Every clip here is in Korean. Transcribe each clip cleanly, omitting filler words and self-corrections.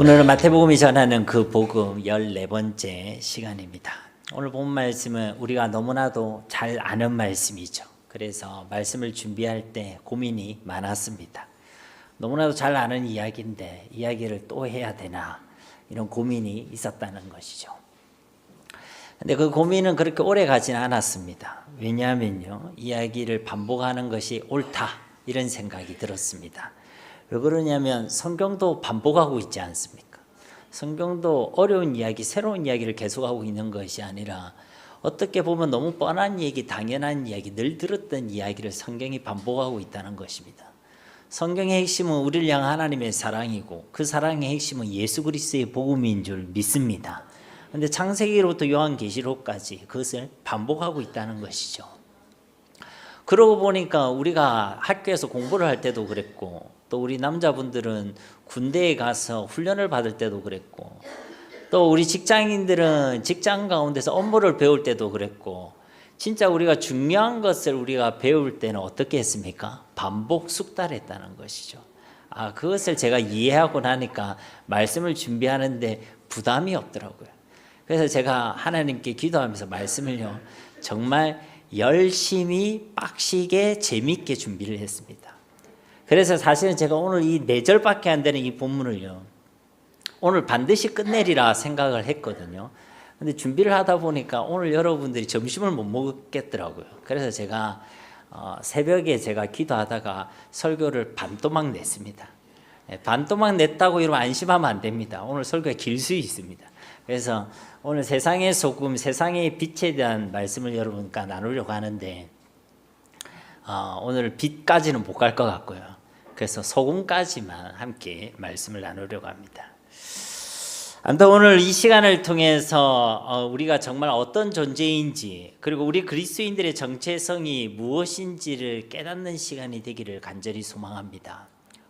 오늘은 마태복음이 전하는 그 복음 14번째 시간입니다. 오늘 본 말씀은 우리가 너무나도 잘 아는 말씀이죠. 그래서 말씀을 준비할 때 고민이 많았습니다. 너무나도 잘 아는 이야기인데 이야기를 또 해야 되나 이런 고민이 있었다는 것이죠. 근데 그 고민은 그렇게 오래 가지는 않았습니다. 왜냐하면요, 이야기를 반복하는 것이 옳다 이런 생각이 들었습니다. 왜 그러냐면 성경도 반복하고 있지 않습니까? 성경도 어려운 이야기, 새로운 이야기를 계속하고 있는 것이 아니라 어떻게 보면 너무 뻔한 얘기, 당연한 이야기, 늘 들었던 이야기를 성경이 반복하고 있다는 것입니다. 성경의 핵심은 우리를 향한 하나님의 사랑이고 그 사랑의 핵심은 예수 그리스도의 복음인 줄 믿습니다. 그런데 창세기로부터 요한계시록까지 그것을 반복하고 있다는 것이죠. 그러고 보니까 우리가 학교에서 공부를 할 때도 그랬고 또 우리 남자분들은 군대에 가서 훈련을 받을 때도 그랬고 또 우리 직장인들은 직장 가운데서 업무를 배울 때도 그랬고 진짜 우리가 중요한 것을 우리가 배울 때는 어떻게 했습니까? 반복 숙달했다는 것이죠. 그것을 제가 이해하고 나니까 말씀을 준비하는데 부담이 없더라고요. 그래서 제가 하나님께 기도하면서 말씀을요 정말 열심히 빡시게 재밌게 준비를 했습니다. 그래서 사실은 제가 오늘 이 4절밖에 안 되는 이 본문을요 오늘 반드시 끝내리라 생각을 했거든요. 근데 준비를 하다 보니까 오늘 여러분들이 점심을 못 먹겠더라고요. 그래서 제가 새벽에 제가 기도하다가 설교를 반토막 냈습니다. 반토막 냈다고 이러면 안심하면 안 됩니다. 오늘 설교가 길 수 있습니다. 그래서 오늘 세상의 소금, 세상의 빛에 대한 말씀을 여러분과 나누려고 하는데 오늘 빛까지는 못 갈 것 같고요. 그래서 소금까지만 함께 말씀을 나누려고 합니다. 아무튼 오늘 이 시간을 통해서 우리가 정말 어떤 존재인지 그리고 우리 그리스도인들의 정체성이 무엇인지를 깨닫는 시간이 되기를 간절히 소망합니다.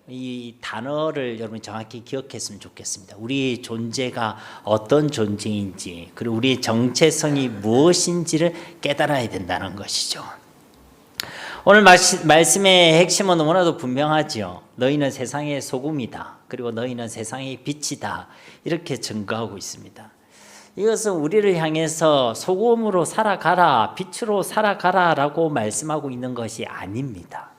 이 단어를 여러분 정확히 기억했으면 좋겠습니다. 우리의 존재가 어떤 존재인지 그리고 우리의 정체성이 무엇인지를 깨달아야 된다는 것이죠. 오늘 말씀의 핵심은 너무나도 분명하죠. 너희는 세상의 소금이다. 그리고 너희는 세상의 빛이다. 이렇게 증거하고 있습니다. 이것은 우리를 향해서 소금으로 살아가라, 빛으로 살아가라 라고 말씀하고 있는 것이 아닙니다.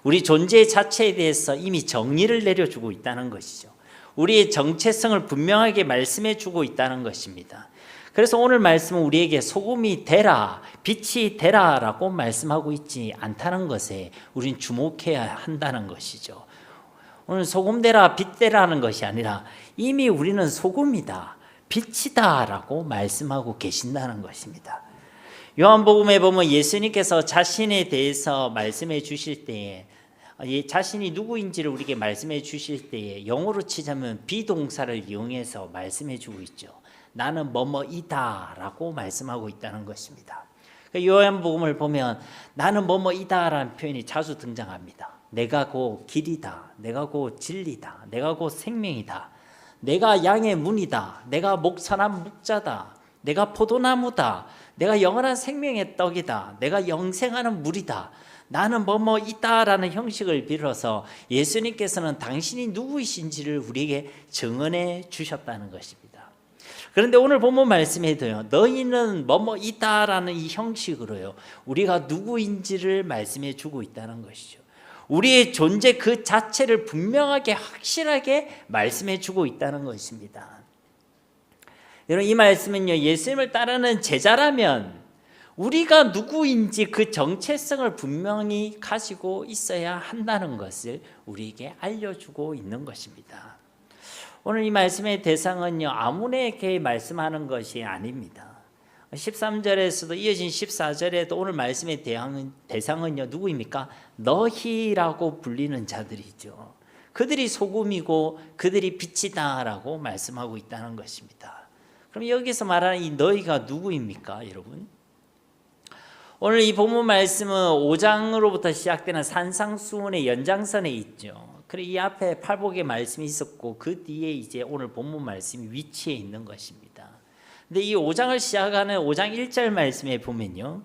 우리 존재 자체에 대해서 이미 정의를 내려주고 있다는 것이죠. 우리의 정체성을 분명하게 말씀해 주고 있다는 것입니다. 그래서 오늘 말씀은 우리에게 소금이 되라, 빛이 되라 라고 말씀하고 있지 않다는 것에 우린 주목해야 한다는 것이죠. 오늘 소금 되라, 빛 되라는 것이 아니라 이미 우리는 소금이다, 빛이다 라고 말씀하고 계신다는 것입니다. 요한복음에 보면 예수님께서 자신에 대해서 말씀해 주실 때에 자신이 누구인지를 우리에게 말씀해 주실 때에 영어로 치자면 비동사를 이용해서 말씀해 주고 있죠. 나는 뭐뭐이다 라고 말씀하고 있다는 것입니다. 요한복음을 보면 나는 뭐뭐이다 라는 표현이 자주 등장합니다. 내가 곧 길이다, 내가 곧 진리다, 내가 곧 생명이다, 내가 양의 문이다, 내가 목선한 묵자다, 내가 포도나무다, 내가 영원한 생명의 떡이다, 내가 영생하는 물이다, 나는 뭐뭐이다라는 형식을 빌어서 예수님께서는 당신이 누구이신지를 우리에게 증언해 주셨다는 것입니다. 그런데 오늘 본문 말씀에도요 너희는 뭐뭐이다라는 이 형식으로요 우리가 누구인지를 말씀해 주고 있다는 것이죠. 우리의 존재 그 자체를 분명하게 확실하게 말씀해 주고 있다는 것입니다. 여러분 이 말씀은요 예수님을 따르는 제자라면 우리가 누구인지 그 정체성을 분명히 가지고 있어야 한다는 것을 우리에게 알려주고 있는 것입니다. 오늘 이 말씀의 대상은요 아무에게 말씀하는 것이 아닙니다. 13절에서도 이어진 14절에도 오늘 말씀의 대상은요 누구입니까? 너희라고 불리는 자들이죠. 그들이 소금이고 그들이 빛이다 라고 말씀하고 있다는 것입니다. 그럼 여기서 말하는 이 너희가 누구입니까 여러분? 오늘 이 본문 말씀은 5장으로부터 시작되는 산상수훈의 연장선에 있죠. 그리고 이 앞에 팔복의 말씀이 있었고 그 뒤에 이제 오늘 본문 말씀이 위치해 있는 것입니다. 근데 이 5장을 시작하는 5장 1절 말씀에 보면요.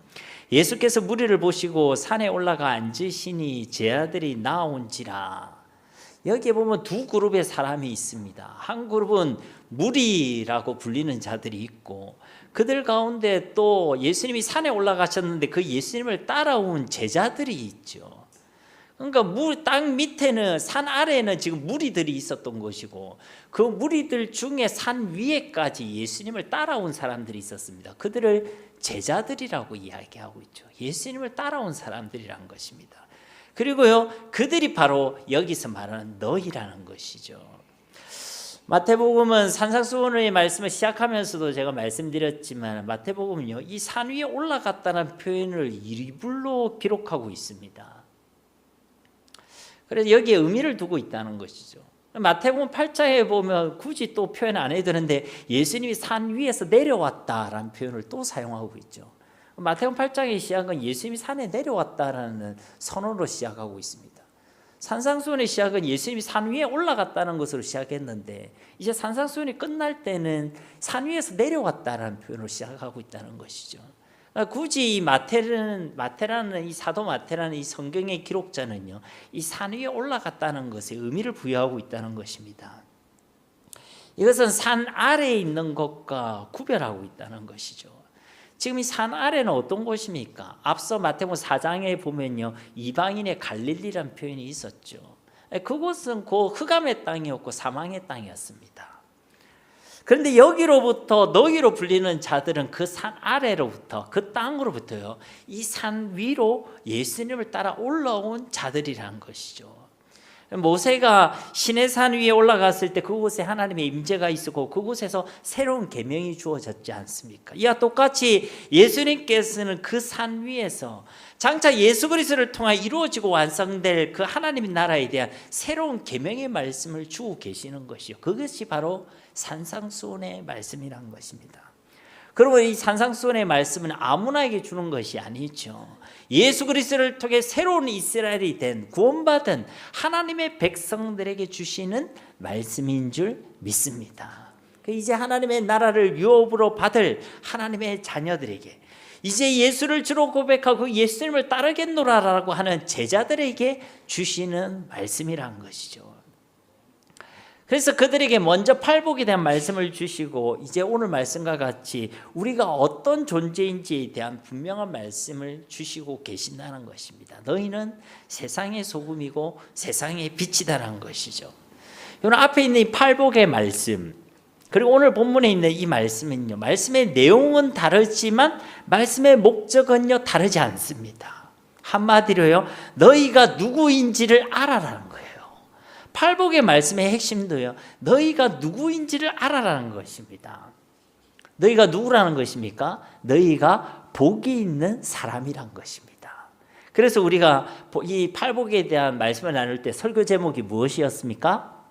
예수께서 무리를 보시고 산에 올라가 앉으시니 제 아들이 나온지라. 여기에 보면 두 그룹의 사람이 있습니다. 한 그룹은 무리라고 불리는 자들이 있고 그들 가운데 또 예수님이 산에 올라가셨는데 그 예수님을 따라온 제자들이 있죠. 그러니까 땅 밑에는, 산 아래에는 지금 무리들이 있었던 것이고 그 무리들 중에 산 위에까지 예수님을 따라온 사람들이 있었습니다. 그들을 제자들이라고 이야기하고 있죠. 예수님을 따라온 사람들이란 것입니다. 그리고요, 그들이 바로 여기서 말하는 너희라는 것이죠. 마태복음은 산상수훈의 말씀을 시작하면서도 제가 말씀드렸지만 마태복음은요, 이 산 위에 올라갔다는 표현을 일부러 기록하고 있습니다. 그래서 여기에 의미를 두고 있다는 것이죠. 마태복음 8장에 보면 굳이 또 표현 안 해도 되는데 예수님이 산 위에서 내려왔다라는 표현을 또 사용하고 있죠. 마태복음 8장의 시작은 예수님이 산에 내려왔다라는 선언으로 시작하고 있습니다. 산상수훈의 시작은 예수님이 산 위에 올라갔다는 것으로 시작했는데 이제 산상수훈이 끝날 때는 산 위에서 내려왔다라는 표현으로 시작하고 있다는 것이죠. 굳이 이 마태라는 이 사도 마태라는 이 성경의 기록자는요, 이 산 위에 올라갔다는 것에 의미를 부여하고 있다는 것입니다. 이것은 산 아래에 있는 것과 구별하고 있다는 것이죠. 지금 이 산 아래는 어떤 곳입니까? 앞서 마태복음 4장에 보면요, 이방인의 갈릴리라는 표현이 있었죠. 그곳은 그 흑암의 땅이었고 사망의 땅이었습니다. 그런데 여기로부터 너희로 불리는 자들은 그 산 아래로부터, 그 땅으로부터요, 이 산 위로 예수님을 따라 올라온 자들이라는 것이죠. 모세가 시내산 위에 올라갔을 때 그곳에 하나님의 임재가 있었고 그곳에서 새로운 계명이 주어졌지 않습니까? 이와 똑같이 예수님께서는 그 산 위에서 장차 예수 그리스도를 통해 이루어지고 완성될 그 하나님의 나라에 대한 새로운 계명의 말씀을 주고 계시는 것이요, 그것이 바로 산상수훈의 말씀이라는 것입니다. 그리고 이 산상수훈의 말씀은 아무나에게 주는 것이 아니죠. 예수 그리스도를 통해 새로운 이스라엘이 된 구원받은 하나님의 백성들에게 주시는 말씀인 줄 믿습니다. 이제 하나님의 나라를 유업으로 받을 하나님의 자녀들에게, 이제 예수를 주로 고백하고 예수님을 따르겠노라라고 하는 제자들에게 주시는 말씀이란 것이죠. 그래서 그들에게 먼저 팔복에 대한 말씀을 주시고 이제 오늘 말씀과 같이 우리가 어떤 존재인지에 대한 분명한 말씀을 주시고 계신다는 것입니다. 너희는 세상의 소금이고 세상의 빛이다라는 것이죠. 오늘 앞에 있는 이 팔복의 말씀, 그리고 오늘 본문에 있는 이 말씀은요, 말씀의 내용은 다르지만 말씀의 목적은요 다르지 않습니다. 한마디로요, 너희가 누구인지를 알아라는 거예요. 팔복의 말씀의 핵심도요, 너희가 누구인지를 알아라는 것입니다. 너희가 누구라는 것입니까? 너희가 복이 있는 사람이란 것입니다. 그래서 우리가 이 팔복에 대한 말씀을 나눌 때 설교 제목이 무엇이었습니까?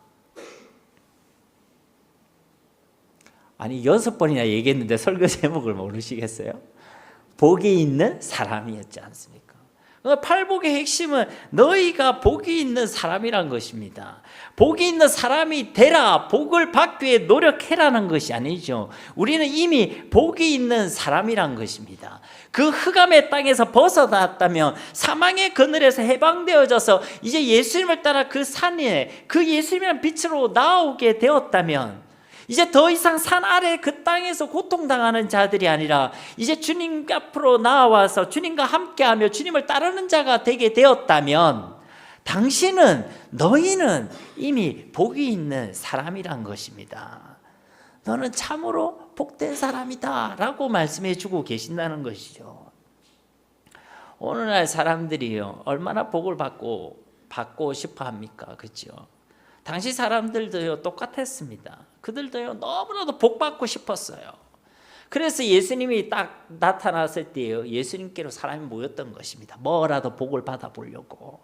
아니 6번이나 얘기했는데 설교 제목을 모르시겠어요? 복이 있는 사람이었지 않습니까? 팔복의 핵심은 너희가 복이 있는 사람이란 것입니다. 복이 있는 사람이 되라, 복을 받기 위해 노력해라는 것이 아니죠. 우리는 이미 복이 있는 사람이란 것입니다. 그 흑암의 땅에서 벗어났다면, 사망의 그늘에서 해방되어져서 이제 예수님을 따라 그 산에 그 예수님이란 빛으로 나오게 되었다면, 이제 더 이상 산 아래 그 땅에서 고통당하는 자들이 아니라 이제 주님 앞으로 나와서 주님과 함께하며 주님을 따르는 자가 되게 되었다면, 너희는 이미 복이 있는 사람이란 것입니다. 너는 참으로 복된 사람이다 라고 말씀해 주고 계신다는 것이죠. 오늘날 사람들이요, 얼마나 복을 받고 싶어 합니까? 그렇죠? 당시 사람들도요 똑같았습니다. 그들도요 너무나도 복받고 싶었어요. 그래서 예수님이 딱 나타났을 때요, 예수님께로 사람이 모였던 것입니다. 뭐라도 복을 받아보려고.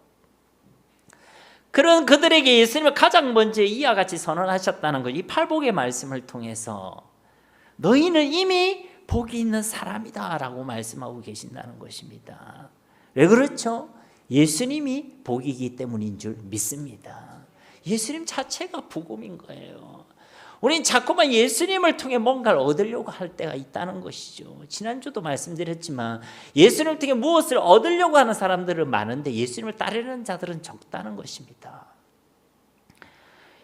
그런 그들에게 예수님을 가장 먼저 이와 같이 선언하셨다는 것, 이 팔복의 말씀을 통해서 너희는 이미 복이 있는 사람이다 라고 말씀하고 계신다는 것입니다. 왜 그렇죠? 예수님이 복이기 때문인 줄 믿습니다. 예수님 자체가 복음인 거예요. 우리는 자꾸만 예수님을 통해 뭔가를 얻으려고 할 때가 있다는 것이죠. 지난주도 말씀드렸지만 예수님을 통해 무엇을 얻으려고 하는 사람들은 많은데 예수님을 따르는 자들은 적다는 것입니다.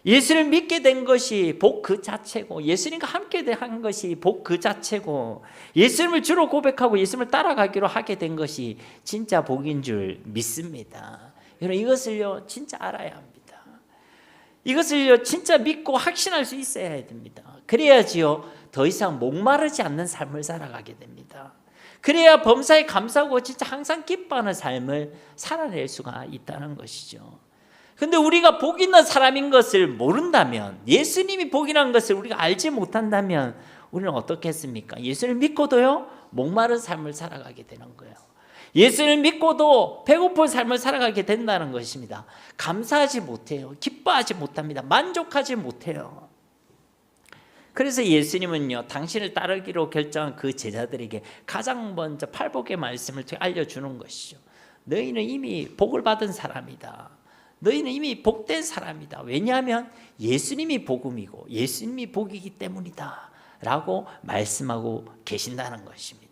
예수를 믿게 된 것이 복 그 자체고, 예수님과 함께 한 것이 복 그 자체고, 예수님을 주로 고백하고 예수님을 따라가기로 하게 된 것이 진짜 복인 줄 믿습니다. 여러분, 이것을요 진짜 알아야 합니다. 이것을요 진짜 믿고 확신할 수 있어야 됩니다. 그래야지요 더 이상 목마르지 않는 삶을 살아가게 됩니다. 그래야 범사에 감사하고 진짜 항상 기뻐하는 삶을 살아낼 수가 있다는 것이죠. 근데 우리가 복 있는 사람인 것을 모른다면, 예수님이 복이라는 것을 우리가 알지 못한다면 우리는 어떻겠습니까? 예수를 믿고도요 목마른 삶을 살아가게 되는 거예요. 예수를 믿고도 배고픈 삶을 살아가게 된다는 것입니다. 감사하지 못해요. 기뻐하지 못합니다. 만족하지 못해요. 그래서 예수님은요 당신을 따르기로 결정한 그 제자들에게 가장 먼저 팔복의 말씀을 알려주는 것이죠. 너희는 이미 복을 받은 사람이다. 너희는 이미 복된 사람이다. 왜냐하면 예수님이 복음이고 예수님이 복이기 때문이다 라고 말씀하고 계신다는 것입니다.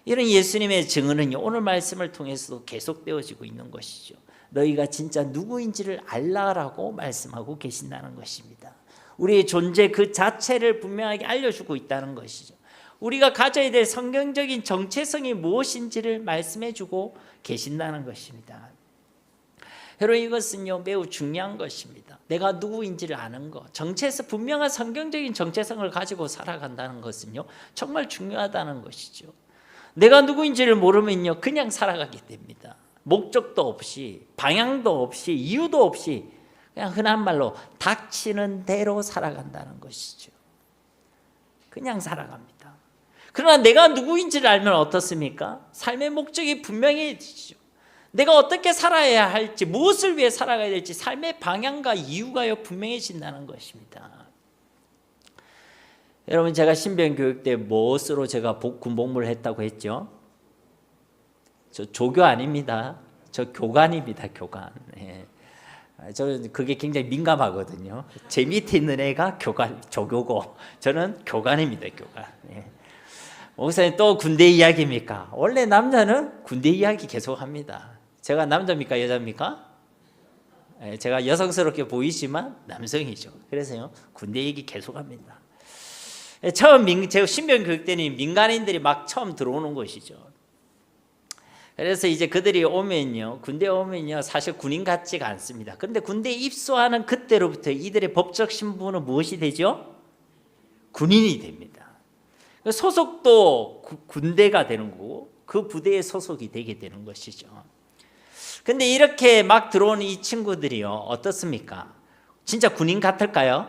이런 예수님의 증언은요 오늘 말씀을 통해서도 계속되어지고 있는 것이죠. 너희가 진짜 누구인지를 알라라고 말씀하고 계신다는 것입니다. 우리의 존재 그 자체를 분명하게 알려주고 있다는 것이죠. 우리가 가져야 될 성경적인 정체성이 무엇인지를 말씀해주고 계신다는 것입니다. 여러분, 이것은요 매우 중요한 것입니다. 내가 누구인지를 아는 것, 정체성, 분명한 성경적인 정체성을 가지고 살아간다는 것은요 정말 중요하다는 것이죠. 내가 누구인지를 모르면요 그냥 살아가게 됩니다. 목적도 없이, 방향도 없이, 이유도 없이 그냥 흔한 말로 닥치는 대로 살아간다는 것이죠. 그냥 살아갑니다. 그러나 내가 누구인지를 알면 어떻습니까? 삶의 목적이 분명해지죠. 내가 어떻게 살아야 할지, 무엇을 위해 살아가야 될지 삶의 방향과 이유가요 분명해진다는 것입니다. 여러분, 제가 신변교육 때 무엇으로 제가 군복무를 했다고 했죠? 저 조교 아닙니다. 저 교관입니다. 교관. 네. 저는 그게 굉장히 민감하거든요. 제 밑에 있는 애가 조교고 저는 교관입니다. 교관. 네. 목사님 또 군대 이야기입니까? 원래 남자는 군대 이야기 계속합니다. 제가 남자입니까? 여자입니까? 네, 제가 여성스럽게 보이지만 남성이죠. 그래서요 군대 얘기 계속합니다. 처음 제가 신변교육 때는 민간인들이 막 처음 들어오는 것이죠. 그래서 이제 그들이 오면요, 군대 오면요, 사실 군인 같지가 않습니다. 그런데 군대에 입소하는 그때로부터 이들의 법적 신분은 무엇이 되죠? 군인이 됩니다. 소속도 군대가 되는 거고 그 부대에 소속이 되게 되는 것이죠. 근데 이렇게 막 들어오는 이 친구들이요 어떻습니까? 진짜 군인 같을까요?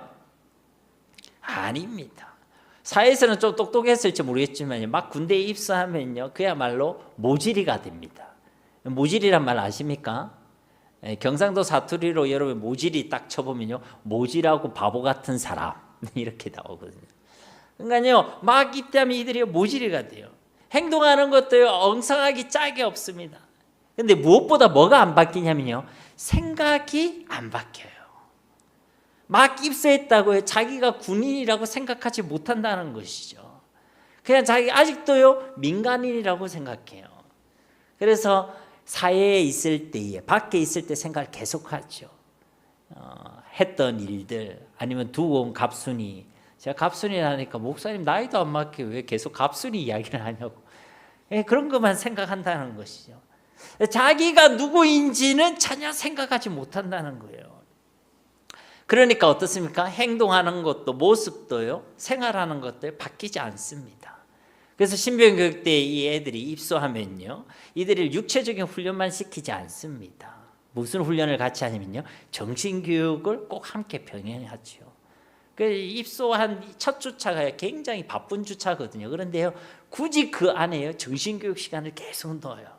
아닙니다. 사회에서는 좀 똑똑했을지 모르겠지만 막 군대에 입사하면요 그야말로 모지리가 됩니다. 모지리란 말 아십니까? 경상도 사투리로 여러분 모지리 딱 쳐보면요 모지라고 바보 같은 사람 이렇게 나오거든요. 그러니까요 막 입대하면 이들이 모지리가 돼요. 행동하는 것도 엉성하기 짝이 없습니다. 근데 무엇보다 뭐가 안 바뀌냐면요 생각이 안 바뀌어요. 막 입소했다고요 자기가 군인이라고 생각하지 못한다는 것이죠. 그냥 자기 아직도요 민간인이라고 생각해요. 그래서 사회에 있을 때에 밖에 있을 때 생각을 계속하죠. 했던 일들 아니면 두고 온 갑순이, 제가 갑순이 하니까 목사님 나이도 안 맞게 왜 계속 갑순이 이야기를 하냐고 그런 것만 생각한다는 것이죠. 자기가 누구인지는 전혀 생각하지 못한다는 거예요. 그러니까 어떻습니까? 행동하는 것도 모습도요 생활하는 것도 바뀌지 않습니다. 그래서 신변교육 때 이 애들이 입소하면요 이들을 육체적인 훈련만 시키지 않습니다. 무슨 훈련을 같이 하냐면요 정신교육을 꼭 함께 병행하죠. 입소한 첫 주차가 굉장히 바쁜 주차거든요. 그런데요 굳이 그 안에요 정신교육 시간을 계속 넣어요.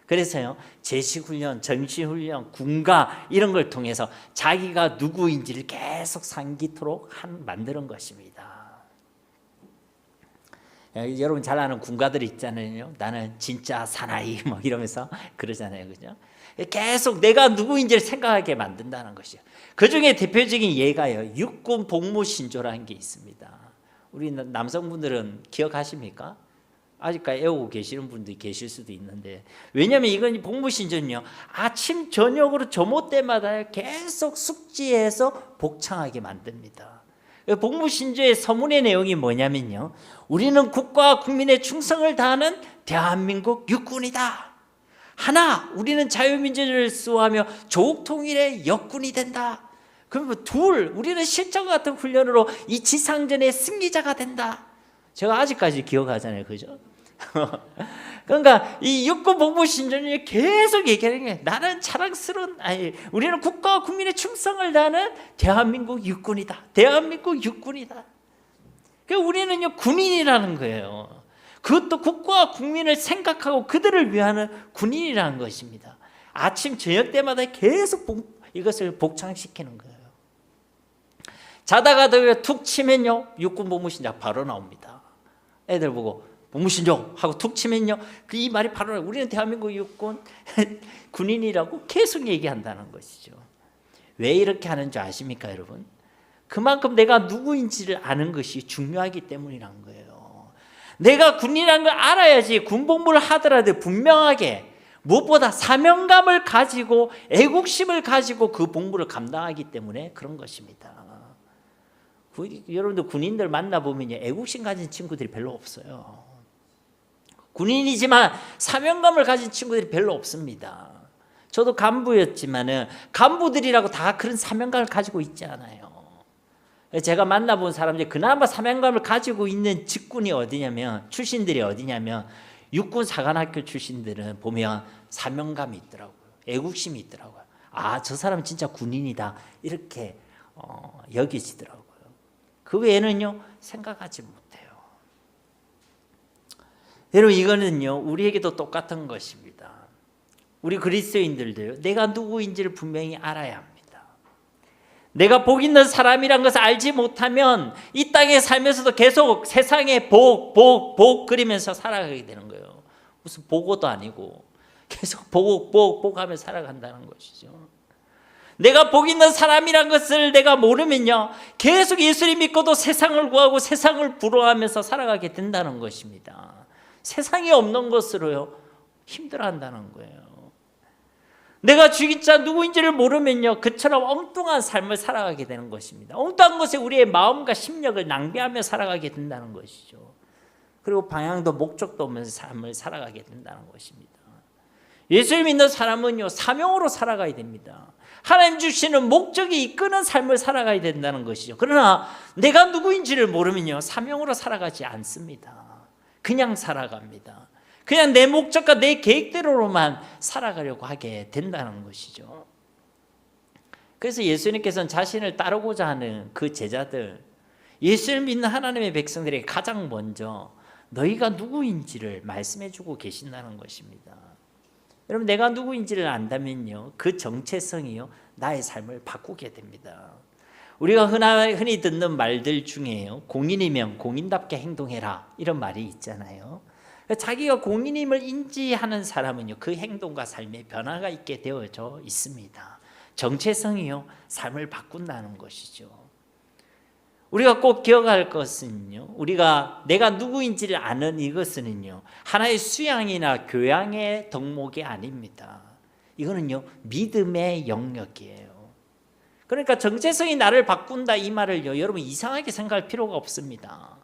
그래서요 제식훈련, 정신훈련, 군가 이런 걸 통해서 자기가 누구인지를 계속 상기토록 만드는 것입니다. 여러분 잘 아는 군가들 있잖아요. 나는 진짜 사나이 뭐 이러면서 그러잖아요, 그죠? 계속 내가 누구인지를 생각하게 만든다는 것이요. 그 중에 대표적인 예가요 육군 복무신조라는 게 있습니다. 우리 남성분들은 기억하십니까? 아직까지 애우고 계시는 분들이 계실 수도 있는데, 왜냐하면 이건 복무신조는요 아침 저녁으로 점호 때마다 계속 숙지해서 복창하게 만듭니다. 복무신조의 서문의 내용이 뭐냐면요, 우리는 국가와 국민의 충성을 다하는 대한민국 육군이다. 하나, 우리는 자유민주주의를 수호하며 조국 통일의 역군이 된다. 그러면 둘, 우리는 실전 같은 훈련으로 이 지상전의 승리자가 된다. 제가 아직까지 기억하잖아요, 그죠? 그러니까 이 육군 복무신조는 계속 얘기하는 게, 나는 자랑스러운, 우리는 국가와 국민의 충성을 다하는 대한민국 육군이다. 대한민국 육군이다. 그러니까 우리는요 군인이라는 거예요. 그것도 국가와 국민을 생각하고 그들을 위하는 군인이라는 것입니다. 아침 저녁 때마다 계속 이것을 복창시키는 거예요. 자다가도 툭 치면요 육군 복무신조 바로 나옵니다. 애들 보고 복무신조 하고 툭 치면요 이 말이 바로 나와요. 우리는 대한민국 육군 군인이라고 계속 얘기한다는 것이죠. 왜 이렇게 하는 줄 아십니까, 여러분? 그만큼 내가 누구인지를 아는 것이 중요하기 때문이란 거예요. 내가 군인이라는 걸 알아야지 군복무를 하더라도 분명하게, 무엇보다 사명감을 가지고 애국심을 가지고 그 복무를 감당하기 때문에 그런 것입니다. 여러분들 군인들 만나보면 애국심 가진 친구들이 별로 없어요. 군인이지만 사명감을 가진 친구들이 별로 없습니다. 저도 간부였지만은 간부들이라고 다 그런 사명감을 가지고 있지 않아요. 제가 만나본 사람들 그나마 사명감을 가지고 있는 직군이 어디냐면, 출신들이 어디냐면, 육군 사관학교 출신들은 보면 사명감이 있더라고요. 애국심이 있더라고요. 아, 저 사람 진짜 군인이다 이렇게 여기지더라고요. 그 외에는요 생각하지 못해요. 여러분, 이거는요 우리에게도 똑같은 것입니다. 우리 그리스도인들도요 내가 누구인지를 분명히 알아야 합니다. 내가 복 있는 사람이란 것을 알지 못하면 이 땅에 살면서도 계속 세상에 복 그리면서 살아가게 되는 거예요. 무슨 보고도 아니고 계속 복 하며 살아간다는 것이죠. 내가 복 있는 사람이란 것을 내가 모르면요 계속 예수를 믿고도 세상을 구하고 세상을 부러워하면서 살아가게 된다는 것입니다. 세상이 없는 것으로요 힘들어한다는 거예요. 내가 진짜 누구인지를 모르면요 그처럼 엉뚱한 삶을 살아가게 되는 것입니다. 엉뚱한 것에 우리의 마음과 심력을 낭비하며 살아가게 된다는 것이죠. 그리고 방향도 목적도 없는 삶을 살아가게 된다는 것입니다. 예수를 믿는 사람은요 사명으로 살아가야 됩니다. 하나님 주시는 목적이 이끄는 삶을 살아가야 된다는 것이죠. 그러나 내가 누구인지를 모르면요 사명으로 살아가지 않습니다. 그냥 살아갑니다. 그냥 내 목적과 내 계획대로만 살아가려고 하게 된다는 것이죠. 그래서 예수님께서는 자신을 따르고자 하는 그 제자들, 예수를 믿는 하나님의 백성들에게 가장 먼저 너희가 누구인지를 말씀해주고 계신다는 것입니다. 여러분, 내가 누구인지를 안다면요 그 정체성이요 나의 삶을 바꾸게 됩니다. 우리가 흔히 듣는 말들 중에요 공인이면 공인답게 행동해라 이런 말이 있잖아요. 자기가 공인임을 인지하는 사람은요 그 행동과 삶에 변화가 있게 되어져 있습니다. 정체성이요 삶을 바꾼다는 것이죠. 우리가 꼭 기억할 것은요 내가 누구인지를 아는 이것은요 하나의 수양이나 교양의 덕목이 아닙니다. 이거는요 믿음의 영역이에요. 그러니까 정체성이 나를 바꾼다 이 말을요 여러분 이상하게 생각할 필요가 없습니다.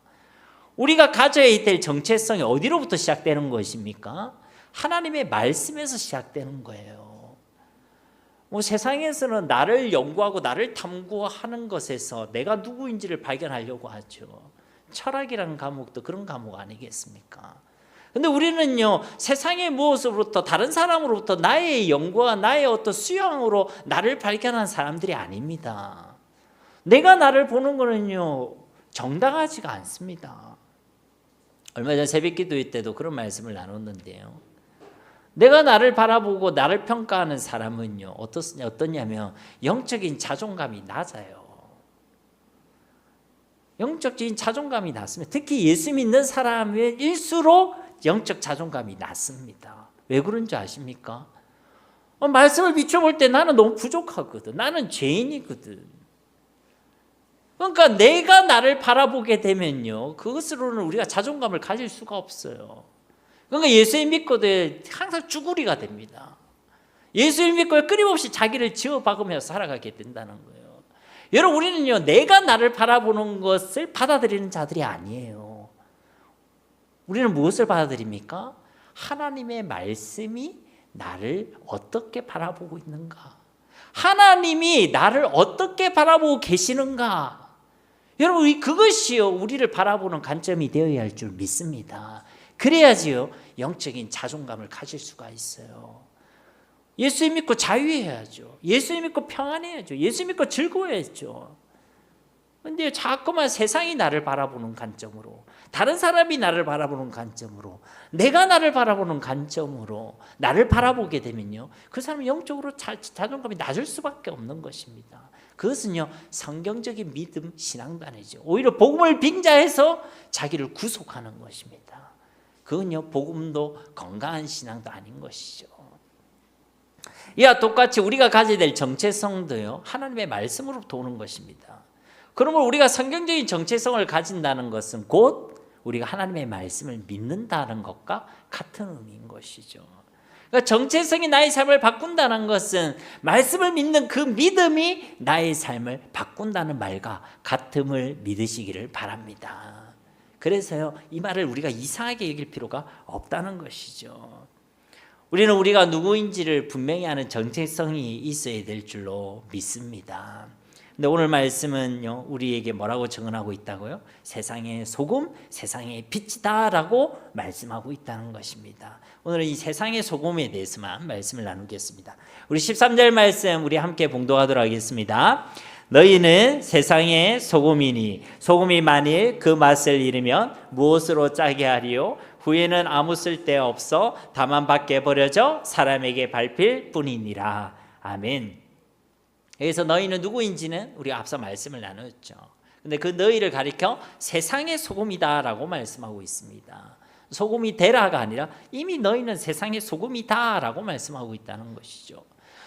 우리가 가져야 될 정체성이 어디로부터 시작되는 것입니까? 하나님의 말씀에서 시작되는 거예요. 세상에서는 나를 연구하고 나를 탐구하는 것에서 내가 누구인지를 발견하려고 하죠. 철학이라는 과목도 그런 과목 아니겠습니까? 근데 우리는요 세상의 무엇으로부터 다른 사람으로부터 나의 연구와 나의 어떤 수양으로 나를 발견한 사람들이 아닙니다. 내가 나를 보는 거는요 정당하지가 않습니다. 얼마 전 새벽기도회 때도 그런 말씀을 나눴는데요. 내가 나를 바라보고 나를 평가하는 사람은요 어떠냐면 영적인 자존감이 낮아요. 영적인 자존감이 낮습니다. 특히 예수 믿는 사람일수록 영적 자존감이 낮습니다. 왜 그런 줄 아십니까? 말씀을 비춰볼 때 나는 너무 부족하거든. 나는 죄인이거든. 그러니까 내가 나를 바라보게 되면요, 그것으로는 우리가 자존감을 가질 수가 없어요. 그러니까 예수님 믿고도 항상 쭈구리가 됩니다. 예수님 믿고 끊임없이 자기를 지어박으면서 살아가게 된다는 거예요. 여러분, 우리는요, 내가 나를 바라보는 것을 받아들이는 자들이 아니에요. 우리는 무엇을 받아들입니까? 하나님의 말씀이 나를 어떻게 바라보고 있는가? 하나님이 나를 어떻게 바라보고 계시는가? 여러분, 그것이요, 우리를 바라보는 관점이 되어야 할 줄 믿습니다. 그래야지요, 영적인 자존감을 가질 수가 있어요. 예수 믿고 자유해야죠. 예수 믿고 평안해야죠. 예수 믿고 즐거워야죠. 그런데 자꾸만 세상이 나를 바라보는 관점으로, 다른 사람이 나를 바라보는 관점으로, 내가 나를 바라보는 관점으로 나를 바라보게 되면요, 그 사람은 영적으로 자존감이 낮을 수밖에 없는 것입니다. 그것은요, 성경적인 믿음 신앙도 아니죠. 오히려 복음을 빙자해서 자기를 구속하는 것입니다. 그건요, 복음도 건강한 신앙도 아닌 것이죠. 이와 똑같이 우리가 가져야 될 정체성도요, 하나님의 말씀으로부터 오는 것입니다. 그러므로 우리가 성경적인 정체성을 가진다는 것은 곧 우리가 하나님의 말씀을 믿는다는 것과 같은 의미인 것이죠. 그러니까 정체성이 나의 삶을 바꾼다는 것은 말씀을 믿는 그 믿음이 나의 삶을 바꾼다는 말과 같음을 믿으시기를 바랍니다. 그래서요, 이 말을 우리가 이상하게 여길 필요가 없다는 것이죠. 우리는 우리가 누구인지를 분명히 아는 정체성이 있어야 될 줄로 믿습니다. 근데 오늘 말씀은요, 우리에게 뭐라고 증언하고 있다고요? 세상의 소금, 세상의 빛이다라고 말씀하고 있다는 것입니다. 오늘은 이 세상의 소금에 대해서만 말씀을 나누겠습니다. 우리 13절 말씀 우리 함께 봉독하도록 하겠습니다. 너희는 세상의 소금이니 소금이 만일 그 맛을 잃으면 무엇으로 짜게 하리요? 후에는 아무 쓸데 없어 다만 밖에 버려져 사람에게 밟힐 뿐이니라. 아멘. 여기서 너희는 누구인지는 우리가 앞서 말씀을 나눴죠. 근데 그 너희를 가리켜 세상의 소금이다라고 말씀하고 있습니다. 소금이 되라가 아니라 이미 너희는 세상의 소금이다라고 말씀하고 있다는 것이죠.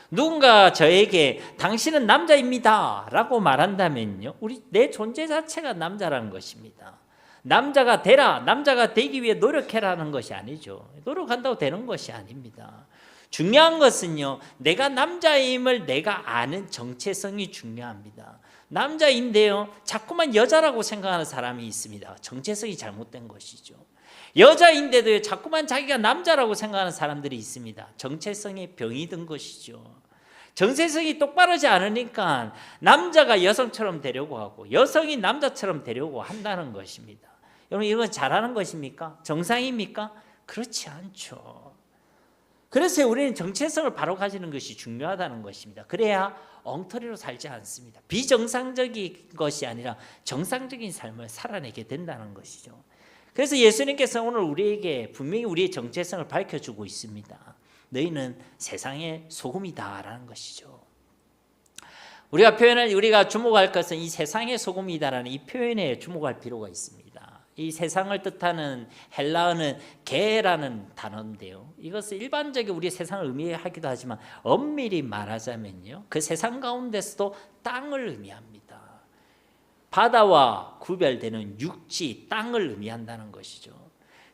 누군가 저에게 당신은 남자입니다 라고 말한다면요, 내 존재 자체가 남자라는 것입니다. 남자가 되라, 남자가 되기 위해 노력해라는 것이 아니죠. 노력한다고 되는 것이 아닙니다. 중요한 것은요, 내가 남자임을 내가 아는 정체성이 중요합니다. 남자인데요, 자꾸만 여자라고 생각하는 사람이 있습니다. 정체성이 잘못된 것이죠. 여자인데도 자꾸만 자기가 남자라고 생각하는 사람들이 있습니다. 정체성에 병이 든 것이죠. 정체성이 똑바르지 않으니까 남자가 여성처럼 되려고 하고 여성이 남자처럼 되려고 한다는 것입니다. 여러분, 이건 잘하는 것입니까? 정상입니까? 그렇지 않죠. 그래서 우리는 정체성을 바로 가지는 것이 중요하다는 것입니다. 그래야 엉터리로 살지 않습니다. 비정상적인 것이 아니라 정상적인 삶을 살아내게 된다는 것이죠. 그래서 예수님께서 오늘 우리에게 분명히 우리의 정체성을 밝혀주고 있습니다. 너희는 세상의 소금이다라는 것이죠. 우리가 주목할 것은 이 세상의 소금이다라는 이 표현에 주목할 필요가 있습니다. 이 세상을 뜻하는 헬라어는 게라는 단어인데요, 이것을 일반적인 우리 세상을 의미하기도 하지만 엄밀히 말하자면요, 그 세상 가운데서도 땅을 의미합니다. 바다와 구별되는 육지, 땅을 의미한다는 것이죠.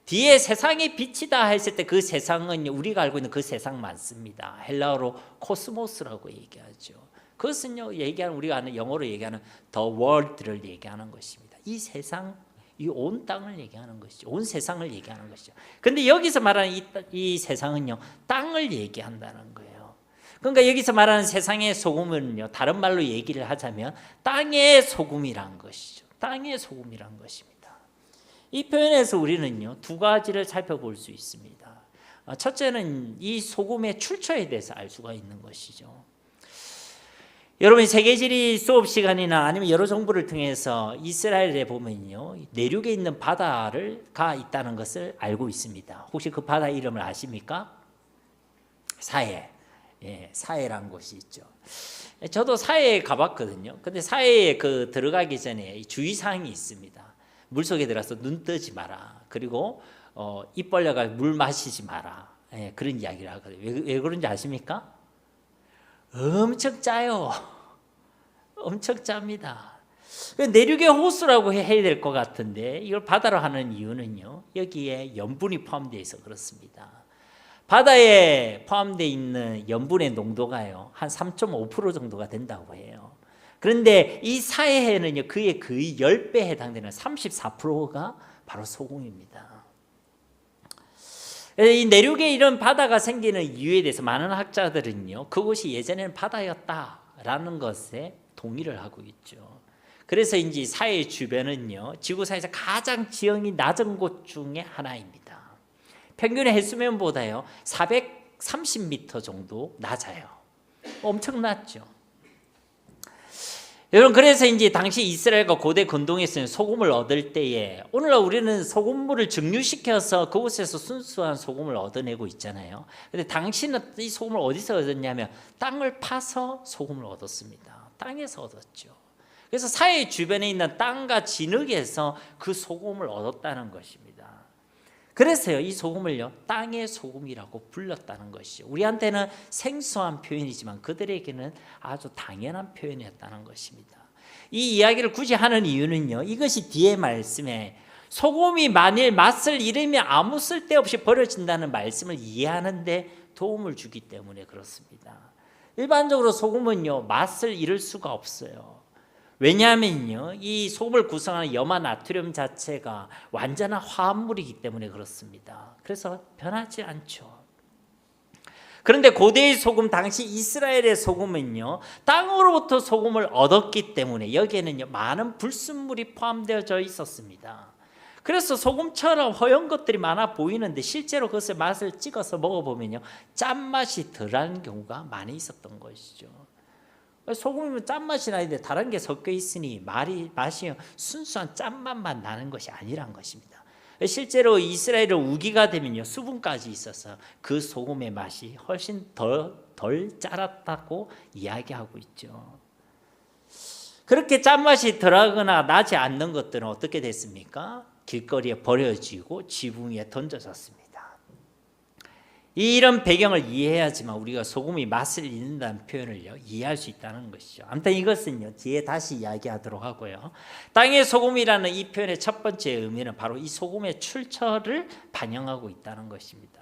뒤에 세상의 빛이다 했을 때 그 세상은 우리가 알고 있는 그 세상 맞습니다. 헬라어로 코스모스라고 얘기하죠. 그것은요, 우리가 아는 영어로 얘기하는 the world를 얘기하는 것입니다. 이 세상, 이 온 땅을 얘기하는 것이죠. 온 세상을 얘기하는 것이죠. 근데 여기서 말하는 이 세상은요, 땅을 얘기한다는 거예요. 그러니까 여기서 말하는 세상의 소금은요, 다른 말로 얘기를 하자면 땅의 소금이란 것이죠. 땅의 소금이란 것입니다. 이 표현에서 우리는요, 두 가지를 살펴볼 수 있습니다. 첫째는 이 소금의 출처에 대해서 알 수가 있는 것이죠. 여러분, 세계지리 수업 시간이나 아니면 여러 정보를 통해서 이스라엘에 보면요, 내륙에 있는 바다가 있다는 것을 알고 있습니다. 혹시 그 바다 이름을 아십니까? 사해. 사해라는 곳이 있죠. 저도 사해에 가봤거든요. 근데 사해에 들어가기 전에 주의사항이 있습니다. 물속에 들어가서 눈 뜨지 마라. 그리고 입 벌려가 물 마시지 마라. 그런 이야기를 하거든요. 왜 그런지 아십니까? 엄청 짜요. 엄청 짭니다. 내륙의 호수라고 해야 될 것 같은데 이걸 바다로 하는 이유는요, 여기에 염분이 포함되어 있어 그렇습니다. 바다에 포함되어 있는 염분의 농도가요 한 3.5% 정도가 된다고 해요. 그런데 이 사해에는요 그의 거의 10배 해당되는 34%가 바로 소금입니다. 이 내륙에 이런 바다가 생기는 이유에 대해서 많은 학자들은요 그곳이 예전에는 바다였다라는 것에 동의를 하고 있죠. 그래서 인지 사해 주변은요 지구상에서 가장 지형이 낮은 곳 중에 하나입니다. 평균의 해수면보다요 430m 정도 낮아요. 엄청 낮죠. 여러분, 그래서 이제 당시 이스라엘과 고대 근동에서는 소금을 얻을 때에 오늘날 우리는 소금물을 증류시켜서 그곳에서 순수한 소금을 얻어내고 있잖아요. 근데 당시는 이 소금을 어디서 얻었냐면 땅을 파서 소금을 얻었습니다. 땅에서 얻었죠. 그래서 사해 주변에 있는 땅과 진흙에서 그 소금을 얻었다는 것입니다. 그래서요 이 소금을요 땅의 소금이라고 불렀다는 것이죠. 우리한테는 생소한 표현이지만 그들에게는 아주 당연한 표현이었다는 것입니다. 이 이야기를 굳이 하는 이유는요, 이것이 뒤에 말씀에 소금이 만일 맛을 잃으면 아무 쓸데없이 버려진다는 말씀을 이해하는 데 도움을 주기 때문에 그렇습니다. 일반적으로 소금은요 맛을 잃을 수가 없어요. 왜냐하면요 이 소금을 구성하는 염화 나트륨 자체가 완전한 화합물이기 때문에 그렇습니다. 그래서 변하지 않죠. 그런데 고대의 소금, 당시 이스라엘의 소금은요 땅으로부터 소금을 얻었기 때문에 여기에는요 많은 불순물이 포함되어져 있었습니다. 그래서 소금처럼 허연 것들이 많아 보이는데 실제로 그것의 맛을 찍어서 먹어보면요 짠맛이 덜한 경우가 많이 있었던 것이죠. 소금이면 짠맛이 나는데 다른 게 섞여 있으니 맛이 순수한 짠맛만 나는 것이 아니란 것입니다. 실제로 이스라엘은 우기가 되면요 수분까지 있어서 그 소금의 맛이 훨씬 덜 짜랐다고 이야기하고 있죠. 그렇게 짠맛이 덜하거나 나지 않는 것들은 어떻게 됐습니까? 길거리에 버려지고 지붕 위에 던져졌습니다. 이런 배경을 이해해야지만 우리가 소금이 맛을 잃는다는 표현을 이해할 수 있다는 것이죠. 아무튼 이것은요 뒤에 다시 이야기하도록 하고요. 땅의 소금이라는 이 표현의 첫 번째 의미는 바로 이 소금의 출처를 반영하고 있다는 것입니다.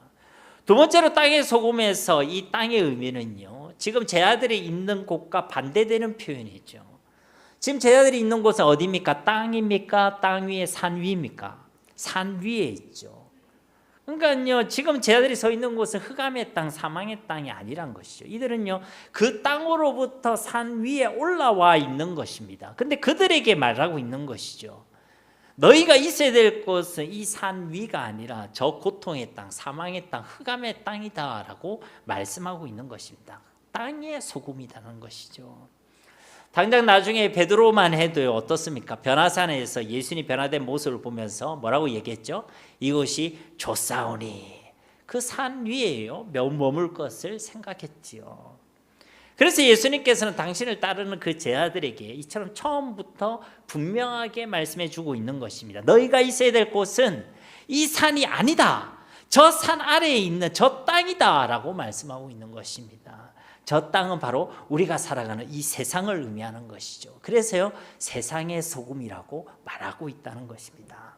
두 번째로 땅의 소금에서 이 땅의 의미는요 지금 제 아들이 있는 곳과 반대되는 표현이죠. 지금 제 아들이 있는 곳은 어디입니까? 땅입니까? 땅 위에 산 위입니까? 산 위에 있죠. 그러니까요 지금 제 아들이 서 있는 곳은 흑암의 땅, 사망의 땅이 아니란 것이죠. 이들은요 그 땅으로부터 산 위에 올라와 있는 것입니다. 근데 그들에게 말하고 있는 것이죠. 너희가 있어야 될 곳은 이 산 위가 아니라 저 고통의 땅, 사망의 땅, 흑암의 땅이다 라고 말씀하고 있는 것입니다. 땅의 소금이라는 것이죠. 당장 나중에 베드로만 해도요 어떻습니까? 변화산에서 예수님이 변화된 모습을 보면서 뭐라고 얘기했죠? 이곳이 좋사오니 그 산 위에요 머물 것을 생각했지요. 그래서 예수님께서는 당신을 따르는 그 제자들에게 이처럼 처음부터 분명하게 말씀해 주고 있는 것입니다. 너희가 있어야 될 곳은 이 산이 아니다, 저 산 아래에 있는 저 땅이다 라고 말씀하고 있는 것입니다. 저 땅은 바로 우리가 살아가는 이 세상을 의미하는 것이죠. 그래서요 세상의 소금이라고 말하고 있다는 것입니다.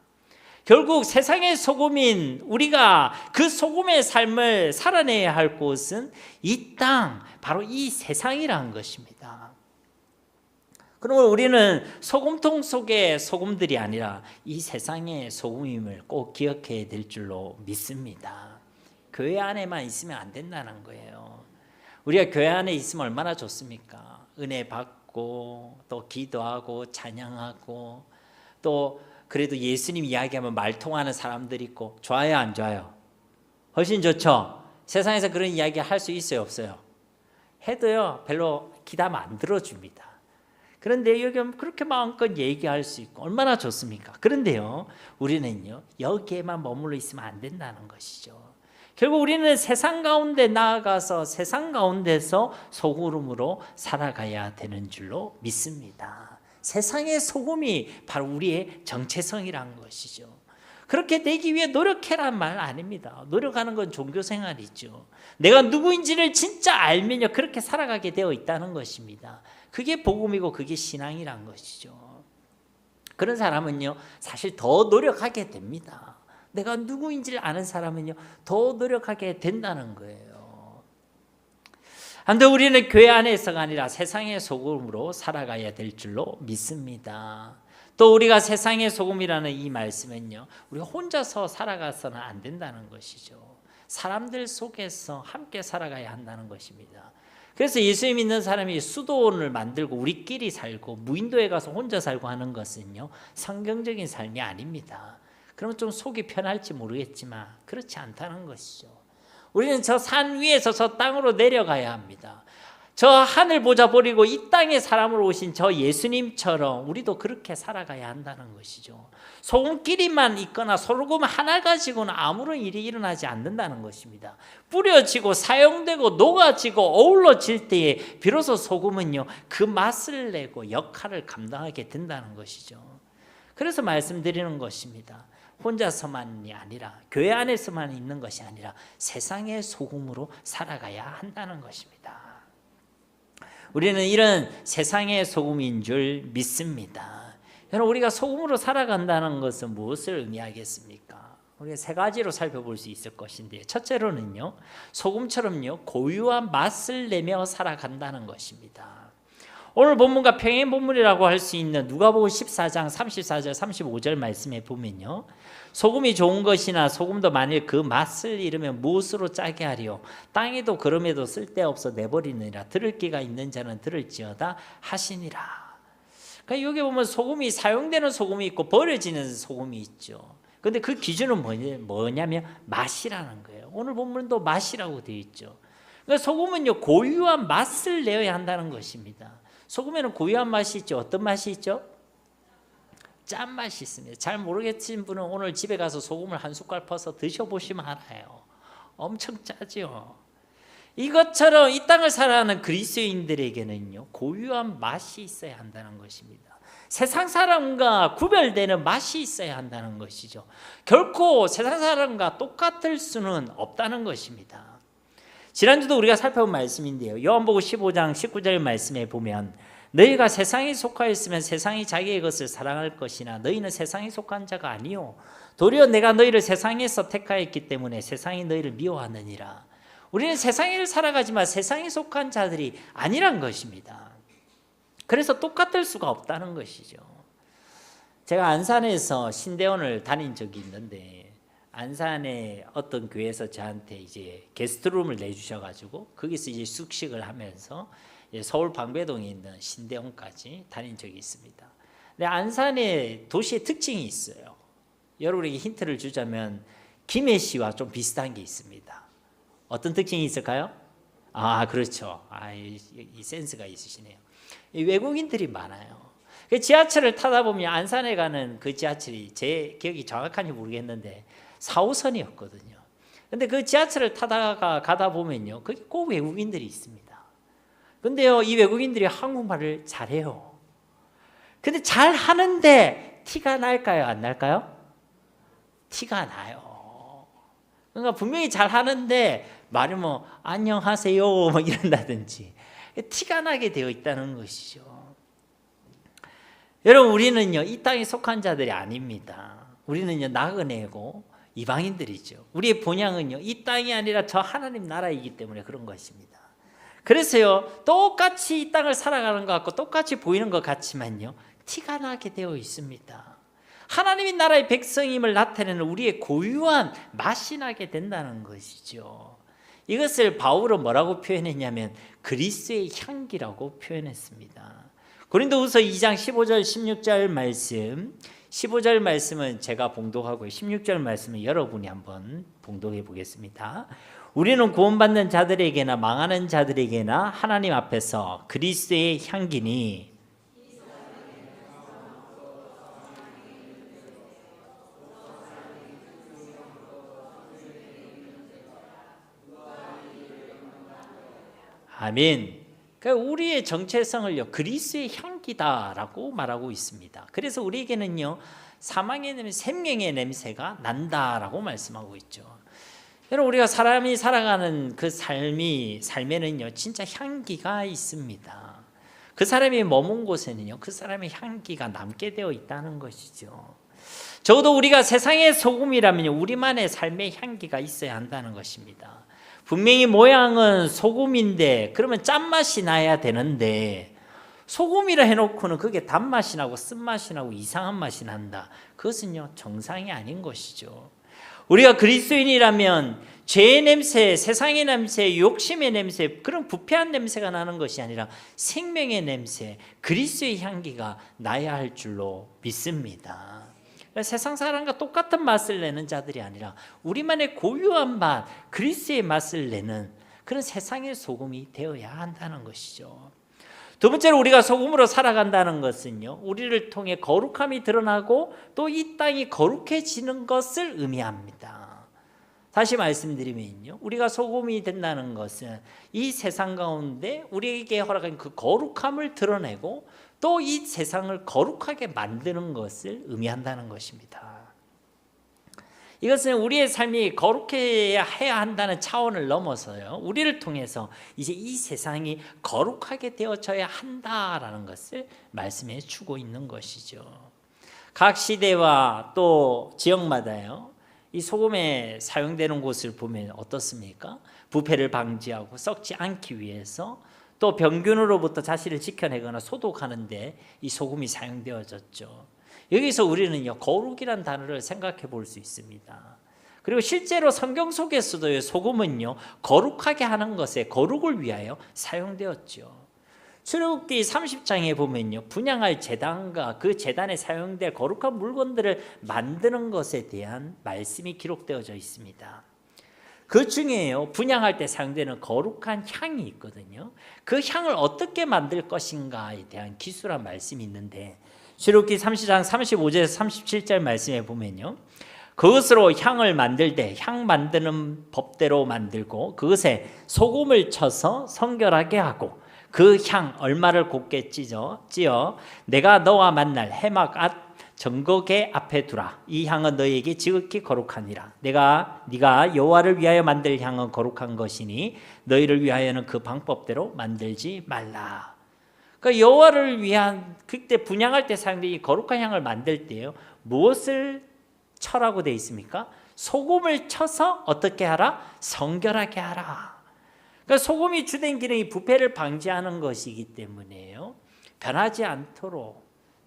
결국 세상의 소금인 우리가 그 소금의 삶을 살아내야 할 곳은 이 땅, 바로 이 세상이라는 것입니다. 그러면 우리는 소금통 속의 소금들이 아니라 이 세상의 소금임을 꼭 기억해야 될 줄로 믿습니다. 교회 안에만 있으면 안 된다는 거예요. 우리가 교회 안에 있으면 얼마나 좋습니까? 은혜 받고 또 기도하고 찬양하고 또 그래도 예수님 이야기하면 말통하는 사람들이 있고 좋아요 안 좋아요? 훨씬 좋죠? 세상에서 그런 이야기 할 수 있어요 없어요? 해도요 별로 기담 안 들어줍니다. 그런데 여기 그렇게 마음껏 얘기할 수 있고 얼마나 좋습니까? 그런데요 우리는요 여기에만 머물러 있으면 안 된다는 것이죠. 결국 우리는 세상 가운데 나아가서 세상 가운데서 소금으로 살아가야 되는 줄로 믿습니다. 세상의 소금이 바로 우리의 정체성이라는 것이죠. 그렇게 되기 위해 노력해란 말 아닙니다. 노력하는 건 종교생활이죠. 내가 누구인지를 진짜 알면요 그렇게 살아가게 되어 있다는 것입니다. 그게 복음이고 그게 신앙이란 것이죠. 그런 사람은요 사실 더 노력하게 됩니다. 내가 누구인지를 아는 사람은요 더 노력하게 된다는 거예요. 한데 우리는 교회 안에서가 아니라 세상의 소금으로 살아가야 될 줄로 믿습니다. 또 우리가 세상의 소금이라는 이 말씀은요 우리가 혼자서 살아가서는 안 된다는 것이죠. 사람들 속에서 함께 살아가야 한다는 것입니다. 그래서 예수 믿는 사람이 수도원을 만들고 우리끼리 살고 무인도에 가서 혼자 살고 하는 것은요 성경적인 삶이 아닙니다. 그러면 좀 속이 편할지 모르겠지만 그렇지 않다는 것이죠. 우리는 저 산 위에서 저 땅으로 내려가야 합니다. 저 하늘 보자 버리고 이 땅에 사람으로 오신 저 예수님처럼 우리도 그렇게 살아가야 한다는 것이죠. 소금끼리만 있거나 소금 하나 가지고는 아무런 일이 일어나지 않는다는 것입니다. 뿌려지고 사용되고 녹아지고 어우러질 때에 비로소 소금은요 그 맛을 내고 역할을 감당하게 된다는 것이죠. 그래서 말씀드리는 것입니다. 혼자서만이 아니라 교회 안에서만 있는 것이 아니라 세상의 소금으로 살아가야 한다는 것입니다. 우리는 이런 세상의 소금인 줄 믿습니다. 여러분 우리가 소금으로 살아간다는 것은 무엇을 의미하겠습니까? 우리가 세 가지로 살펴볼 수 있을 것인데 첫째로는요 소금처럼요 고유한 맛을 내며 살아간다는 것입니다. 오늘 본문과 평행 본문이라고 할 수 있는 누가복음 14장 34절 35절 말씀에 보면요 소금이 좋은 것이나 소금도 만일 그 맛을 잃으면 무엇으로 짜게 하리요 땅에도 그럼에도 쓸데없어 내버리느니라 들을 귀가 있는 자는 들을지어다 하시니라. 그러니까 여기 보면 소금이 사용되는 소금이 있고 버려지는 소금이 있죠. 그런데 그 기준은 뭐냐면 맛이라는 거예요. 오늘 본문도 맛이라고 되어 있죠. 그러니까 소금은요 고유한 맛을 내어야 한다는 것입니다. 소금에는 고유한 맛이 있죠. 어떤 맛이 있죠? 짠맛이 있습니다. 잘 모르겠는 분은 오늘 집에 가서 소금을 한 숟갈 퍼서 드셔보시면 알아요. 엄청 짜죠. 이것처럼 이 땅을 살아가는 그리스도인들에게는요 고유한 맛이 있어야 한다는 것입니다. 세상 사람과 구별되는 맛이 있어야 한다는 것이죠. 결코 세상 사람과 똑같을 수는 없다는 것입니다. 지난주도 우리가 살펴본 말씀인데요. 요한복음 15장 19절 말씀에 보면 너희가 세상에 속하였으면 세상이 자기의 것을 사랑할 것이나 너희는 세상에 속한 자가 아니요 도리어 내가 너희를 세상에서 택하였기 때문에 세상이 너희를 미워하느니라. 우리는 세상에 살아가지만 세상에 속한 자들이 아니란 것입니다. 그래서 똑같을 수가 없다는 것이죠. 제가 안산에서 신대원을 다닌 적이 있는데 안산의 어떤 교회에서 저한테 이제 게스트룸을 내주셔가지고 거기서 이제 숙식을 하면서 서울 방배동에 있는 신대원까지 다닌 적이 있습니다. 근데 안산의 도시의 특징이 있어요. 여러분에게 힌트를 주자면 김해시와 좀 비슷한 게 있습니다. 어떤 특징이 있을까요? 아 그렇죠. 이 센스가 있으시네요. 외국인들이 많아요. 지하철을 타다 보면 안산에 가는 그 지하철이 제 기억이 정확한지 모르겠는데 4호선이었거든요. 근데 그 지하철을 타다가 가다 보면요. 거기 꼭 외국인들이 있습니다. 근데요, 이 외국인들이 한국말을 잘해요. 근데 잘 하는데 티가 날까요? 안 날까요? 티가 나요. 그러니까 분명히 잘 하는데 말이 뭐 안녕하세요 뭐 이런다든지 티가 나게 되어 있다는 것이죠. 여러분 우리는요 이 땅에 속한 자들이 아닙니다. 우리는요 나그네고 이방인들이죠. 우리의 본향은요 이 땅이 아니라 저 하나님 나라이기 때문에 그런 것입니다. 그래서요 똑같이 이 땅을 살아가는 것 같고 똑같이 보이는 것 같지만요 티가 나게 되어 있습니다. 하나님의 나라의 백성임을 나타내는 우리의 고유한 맛이 나게 된다는 것이죠. 이것을 바울은 뭐라고 표현했냐면 그리스도의 향기라고 표현했습니다. 고린도후서 2장 15절 16절 말씀, 15절 말씀은 제가 봉독하고 16절 말씀은 여러분이 한번 봉독해 보겠습니다. 우리는 구원받는 자들에게나 망하는 자들에게나 하나님 앞에서 그리스도의 향기니 아멘. 그러니까 우리의 정체성을요 그리스도의 향기다라고 말하고 있습니다. 그래서 우리에게는요 사망의 냄새, 생명의 냄새가 난다라고 말씀하고 있죠. 여러분 우리가 사람이 살아가는 그 삶에는요 진짜 향기가 있습니다. 그 사람이 머문 곳에는요, 그 사람의 향기가 남게 되어 있다는 것이죠. 적어도 우리가 세상의 소금이라면 우리만의 삶의 향기가 있어야 한다는 것입니다. 분명히 모양은 소금인데 그러면 짠맛이 나야 되는데, 소금이라 해놓고는 그게 단맛이 나고 쓴맛이 나고 이상한 맛이 난다. 그것은요, 정상이 아닌 것이죠. 우리가 그리스도인이라면 죄의 냄새, 세상의 냄새, 욕심의 냄새, 그런 부패한 냄새가 나는 것이 아니라 생명의 냄새, 그리스도의 향기가 나야 할 줄로 믿습니다. 세상 사람과 똑같은 맛을 내는 자들이 아니라 우리만의 고유한 맛, 그리스도의 맛을 내는 그런 세상의 소금이 되어야 한다는 것이죠. 두 번째로 우리가 소금으로 살아간다는 것은요, 우리를 통해 거룩함이 드러나고 또 이 땅이 거룩해지는 것을 의미합니다. 다시 말씀드리면요, 우리가 소금이 된다는 것은 이 세상 가운데 우리에게 허락한 그 거룩함을 드러내고 또 이 세상을 거룩하게 만드는 것을 의미한다는 것입니다. 이것은 우리의 삶이 거룩해야 한다는 차원을 넘어서요, 우리를 통해서 이제 이 세상이 거룩하게 되어져야 한다라는 것을 말씀해 주고 있는 것이죠. 각 시대와 또 지역마다요, 이 소금에 사용되는 곳을 보면 어떻습니까? 부패를 방지하고 썩지 않기 위해서 또 병균으로부터 자신을 지켜내거나 소독하는 데 이 소금이 사용되어졌죠. 여기서 우리는요, 거룩이란 단어를 생각해 볼 수 있습니다. 그리고 실제로 성경 속에서도 소금은요, 거룩하게 하는 것에, 거룩을 위하여 사용되었죠. 출애굽기 30장에 보면요, 분향할 제단과 그 제단에 사용될 거룩한 물건들을 만드는 것에 대한 말씀이 기록되어져 있습니다. 그 중에요, 분향할 때 사용되는 거룩한 향이 있거든요. 그 향을 어떻게 만들 것인가에 대한 기술한 말씀이 있는데, 출애굽기 30장 35절에서 37절 말씀에 보면요, 그것으로 향을 만들 때 향 만드는 법대로 만들고 그것에 소금을 쳐서 성결하게 하고 그 향 얼마를 곱게 찌어 내가 너와 만날 해막 정거계 앞에 두라. 이 향은 너희에게 지극히 거룩하니라. 네가 여호와를 위하여 만들 향은 거룩한 것이니 너희를 위하여는 그 방법대로 만들지 말라. 그러니까 여호와를 위한, 그때 분향할 때 사용된 이 거룩한 향을 만들 때요, 무엇을 쳐라고 되어 있습니까? 소금을 쳐서 어떻게 하라? 성결하게 하라. 그러니까 소금이 주된 기능이 부패를 방지하는 것이기 때문에요, 변하지 않도록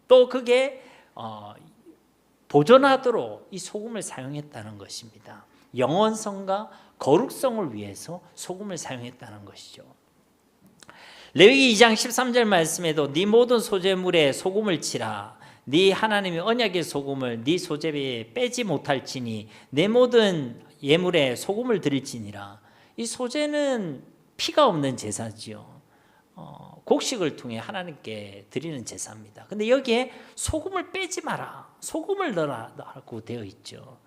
또 그게 보존하도록 이 소금을 사용했다는 것입니다. 영원성과 거룩성을 위해서 소금을 사용했다는 것이죠. 레위기 2장 13절 말씀에도 네 모든 소재물에 소금을 치라. 네 하나님의 언약의 소금을 네 소재에 빼지 못할지니 내 모든 예물에 소금을 드릴지니라. 이 소재는 피가 없는 제사지요. 곡식을 통해 하나님께 드리는 제사입니다. 근데 여기에 소금을 빼지 마라, 소금을 넣으라고 되어 있죠.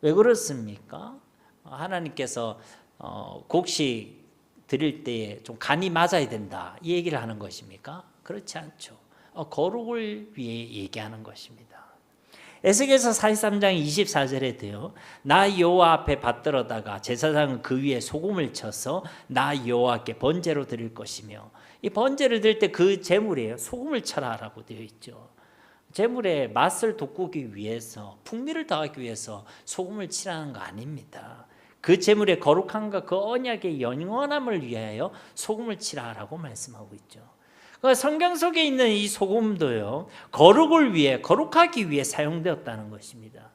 왜 그렇습니까? 하나님께서 곡식 드릴 때에 좀 간이 맞아야 된다, 이 얘기를 하는 것입니까? 그렇지 않죠. 거룩을 위해 얘기하는 것입니다. 에스겔서 43장 24절에도요, 나 여호와 앞에 받들어다가 제사장은 그 위에 소금을 쳐서 나 여호와께 번제로 드릴 것이며, 이 번제를 드릴 때 그 제물에 소금을 쳐라라고 되어 있죠. 제물의 맛을 돋구기 위해서, 풍미를 더하기 위해서 소금을 치라는 거 아닙니다. 그 제물의 거룩함과 그 언약의 영원함을 위하여 소금을 치라라고 말씀하고 있죠. 그러니까 성경 속에 있는 이 소금도요, 거룩을 위해, 거룩하기 위해 사용되었다는 것입니다.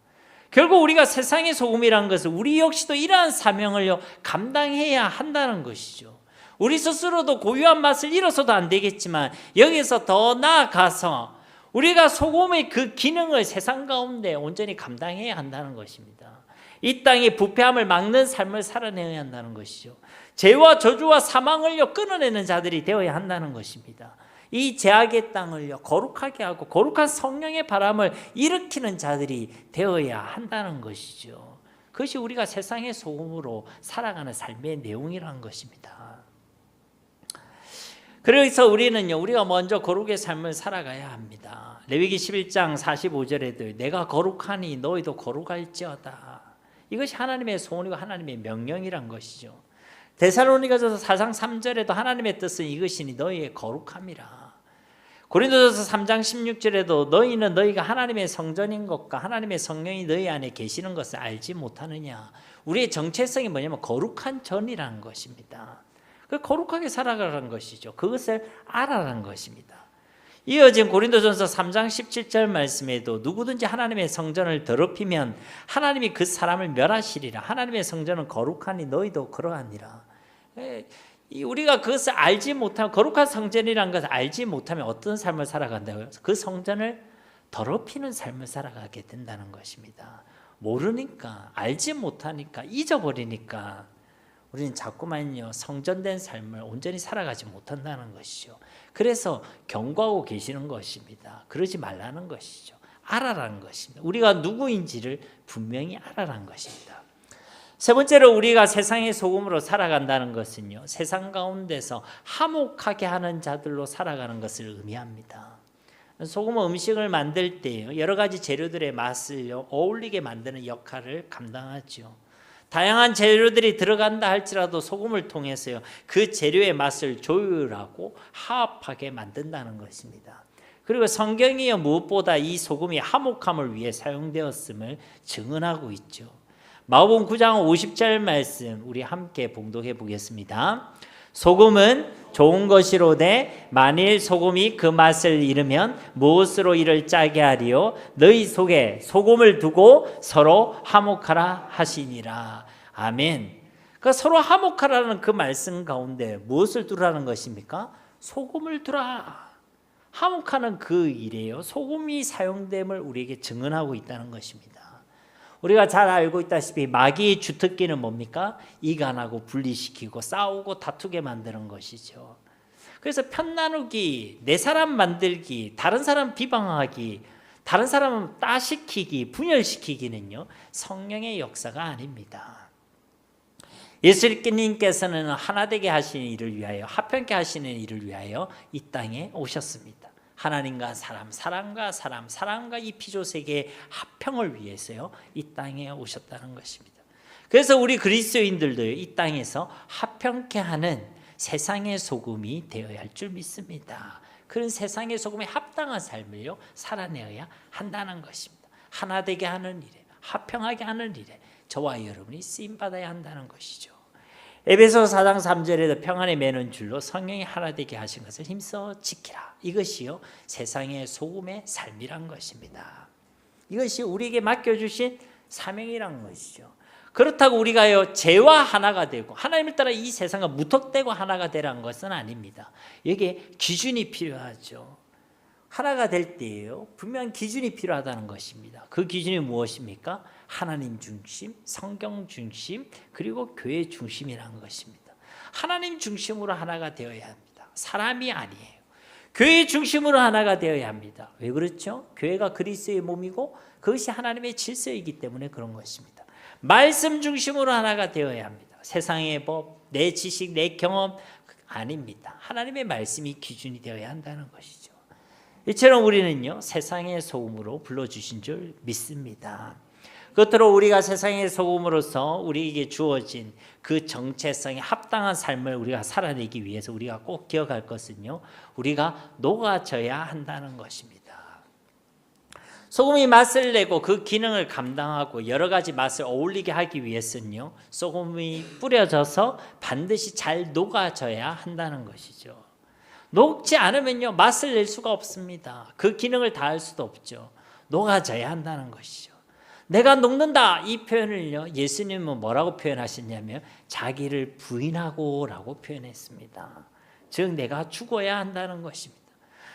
결국 우리가 세상의 소금이라는 것은 우리 역시도 이러한 사명을 감당해야 한다는 것이죠. 우리 스스로도 고유한 맛을 잃어서도 안 되겠지만 여기서 더 나아가서 우리가 소금의 그 기능을 세상 가운데 온전히 감당해야 한다는 것입니다. 이 땅의 부패함을 막는 삶을 살아내야 한다는 것이죠. 죄와 저주와 사망을 끊어내는 자들이 되어야 한다는 것입니다. 이 죄악의 땅을 거룩하게 하고 거룩한 성령의 바람을 일으키는 자들이 되어야 한다는 것이죠. 그것이 우리가 세상의 소금으로 살아가는 삶의 내용이라는 것입니다. 그래서 우리가 먼저 거룩의 삶을 살아가야 합니다. 레위기 11장 45절에도 내가 거룩하니 너희도 거룩할지어다. 이것이 하나님의 소원이고 하나님의 명령이란 것이죠. 데살로니가서 4장 3절에도 하나님의 뜻은 이것이니 너희의 거룩함이라. 고린도전서 3장 16절에도 너희는 너희가 하나님의 성전인 것과 하나님의 성령이 너희 안에 계시는 것을 알지 못하느냐. 우리의 정체성이 뭐냐면 거룩한 전이라는 것입니다. 그 거룩하게 살아가라는 것이죠. 그것을 알아라는 것입니다. 이어진 고린도전서 3장 17절 말씀에도 누구든지 하나님의 성전을 더럽히면 하나님이 그 사람을 멸하시리라. 하나님의 성전은 거룩하니 너희도 그러하니라. 우리가 그것을 알지 못하면, 거룩한 성전이라는 것을 알지 못하면 어떤 삶을 살아간다고요? 그 성전을 더럽히는 삶을 살아가게 된다는 것입니다. 모르니까, 알지 못하니까, 잊어버리니까 우리는 자꾸만요 성전된 삶을 온전히 살아가지 못한다는 것이죠. 그래서 경고하고 계시는 것입니다. 그러지 말라는 것이죠. 알아라는 것입니다. 우리가 누구인지를 분명히 알아라는 것입니다. 세 번째로 우리가 세상의 소금으로 살아간다는 것은요, 세상 가운데서 화목하게 하는 자들로 살아가는 것을 의미합니다. 소금은 음식을 만들 때 여러 가지 재료들의 맛을 어울리게 만드는 역할을 감당하죠. 다양한 재료들이 들어간다 할지라도 소금을 통해서요, 그 재료의 맛을 조율하고 화합하게 만든다는 것입니다. 그리고 성경이요, 무엇보다 이 소금이 화목함을 위해 사용되었음을 증언하고 있죠. 마가복음 9장 50절 말씀 우리 함께 봉독해 보겠습니다. 소금은 좋은 것이로되 만일 소금이 그 맛을 잃으면 무엇으로 이를 짜게 하리요? 너희 속에 소금을 두고 서로 화목하라 하시니라. 아멘. 그러니까 서로 화목하라는 그 말씀 가운데 무엇을 두라는 것입니까? 소금을 두라. 화목하는 그 일이에요. 소금이 사용됨을 우리에게 증언하고 있다는 것입니다. 우리가 잘 알고 있다시피 마귀의 주특기는 뭡니까? 이간하고 분리시키고 싸우고 다투게 만드는 것이죠. 그래서 편나누기, 내 사람 만들기, 다른 사람 비방하기, 다른 사람 따시키기, 분열시키기는요, 성령의 역사가 아닙니다. 예수님께서는 하나 되게 하시는 일을 위하여, 화평케 하시는 일을 위하여 이 땅에 오셨습니다. 하나님과 사람, 사람과 사람, 사람과 이 피조 세계의 합평을 위해서요, 이 땅에 오셨다는 것입니다. 그래서 우리 그리스도인들도 이 땅에서 화평케 하는 세상의 소금이 되어야 할 줄 믿습니다. 그런 세상의 소금에 합당한 삶을요, 살아내어야 한다는 것입니다. 하나 되게 하는 일에, 화평하게 하는 일에 저와 여러분이 쓰임 받아야 한다는 것이죠. 에베소서 4장 3절에도 평안에 매는 줄로 성령이 하나 되게 하신 것을 힘써 지키라. 이것이요, 세상의 소금의 삶이란 것입니다. 이것이 우리에게 맡겨주신 사명이란 것이죠. 그렇다고 우리가요, 죄와 하나가 되고 하나님을 따라 이 세상과 무턱대고 하나가 되라는 것은 아닙니다. 여기에 기준이 필요하죠. 하나가 될 때에요, 분명한 기준이 필요하다는 것입니다. 그 기준이 무엇입니까? 하나님 중심, 성경 중심, 그리고 교회 중심이라는 것입니다. 하나님 중심으로 하나가 되어야 합니다. 사람이 아니에요. 교회 중심으로 하나가 되어야 합니다. 왜 그렇죠? 교회가 그리스도의 몸이고 그것이 하나님의 질서이기 때문에 그런 것입니다. 말씀 중심으로 하나가 되어야 합니다. 세상의 법, 내 지식, 내 경험 아닙니다. 하나님의 말씀이 기준이 되어야 한다는 것이죠. 이처럼 우리는요, 세상의 소금으로 불러주신 줄 믿습니다. 끝으로 우리가 세상의 소금으로서 우리에게 주어진 그 정체성에 합당한 삶을 우리가 살아내기 위해서 우리가 꼭 기억할 것은요, 우리가 녹아져야 한다는 것입니다. 소금이 맛을 내고 그 기능을 감당하고 여러 가지 맛을 어울리게 하기 위해서는요, 소금이 뿌려져서 반드시 잘 녹아져야 한다는 것이죠. 녹지 않으면요, 맛을 낼 수가 없습니다. 그 기능을 다할 수도 없죠. 녹아져야 한다는 것이죠. 내가 녹는다, 이 표현을요, 예수님은 뭐라고 표현하셨냐면 자기를 부인하고 라고 표현했습니다. 즉 내가 죽어야 한다는 것입니다.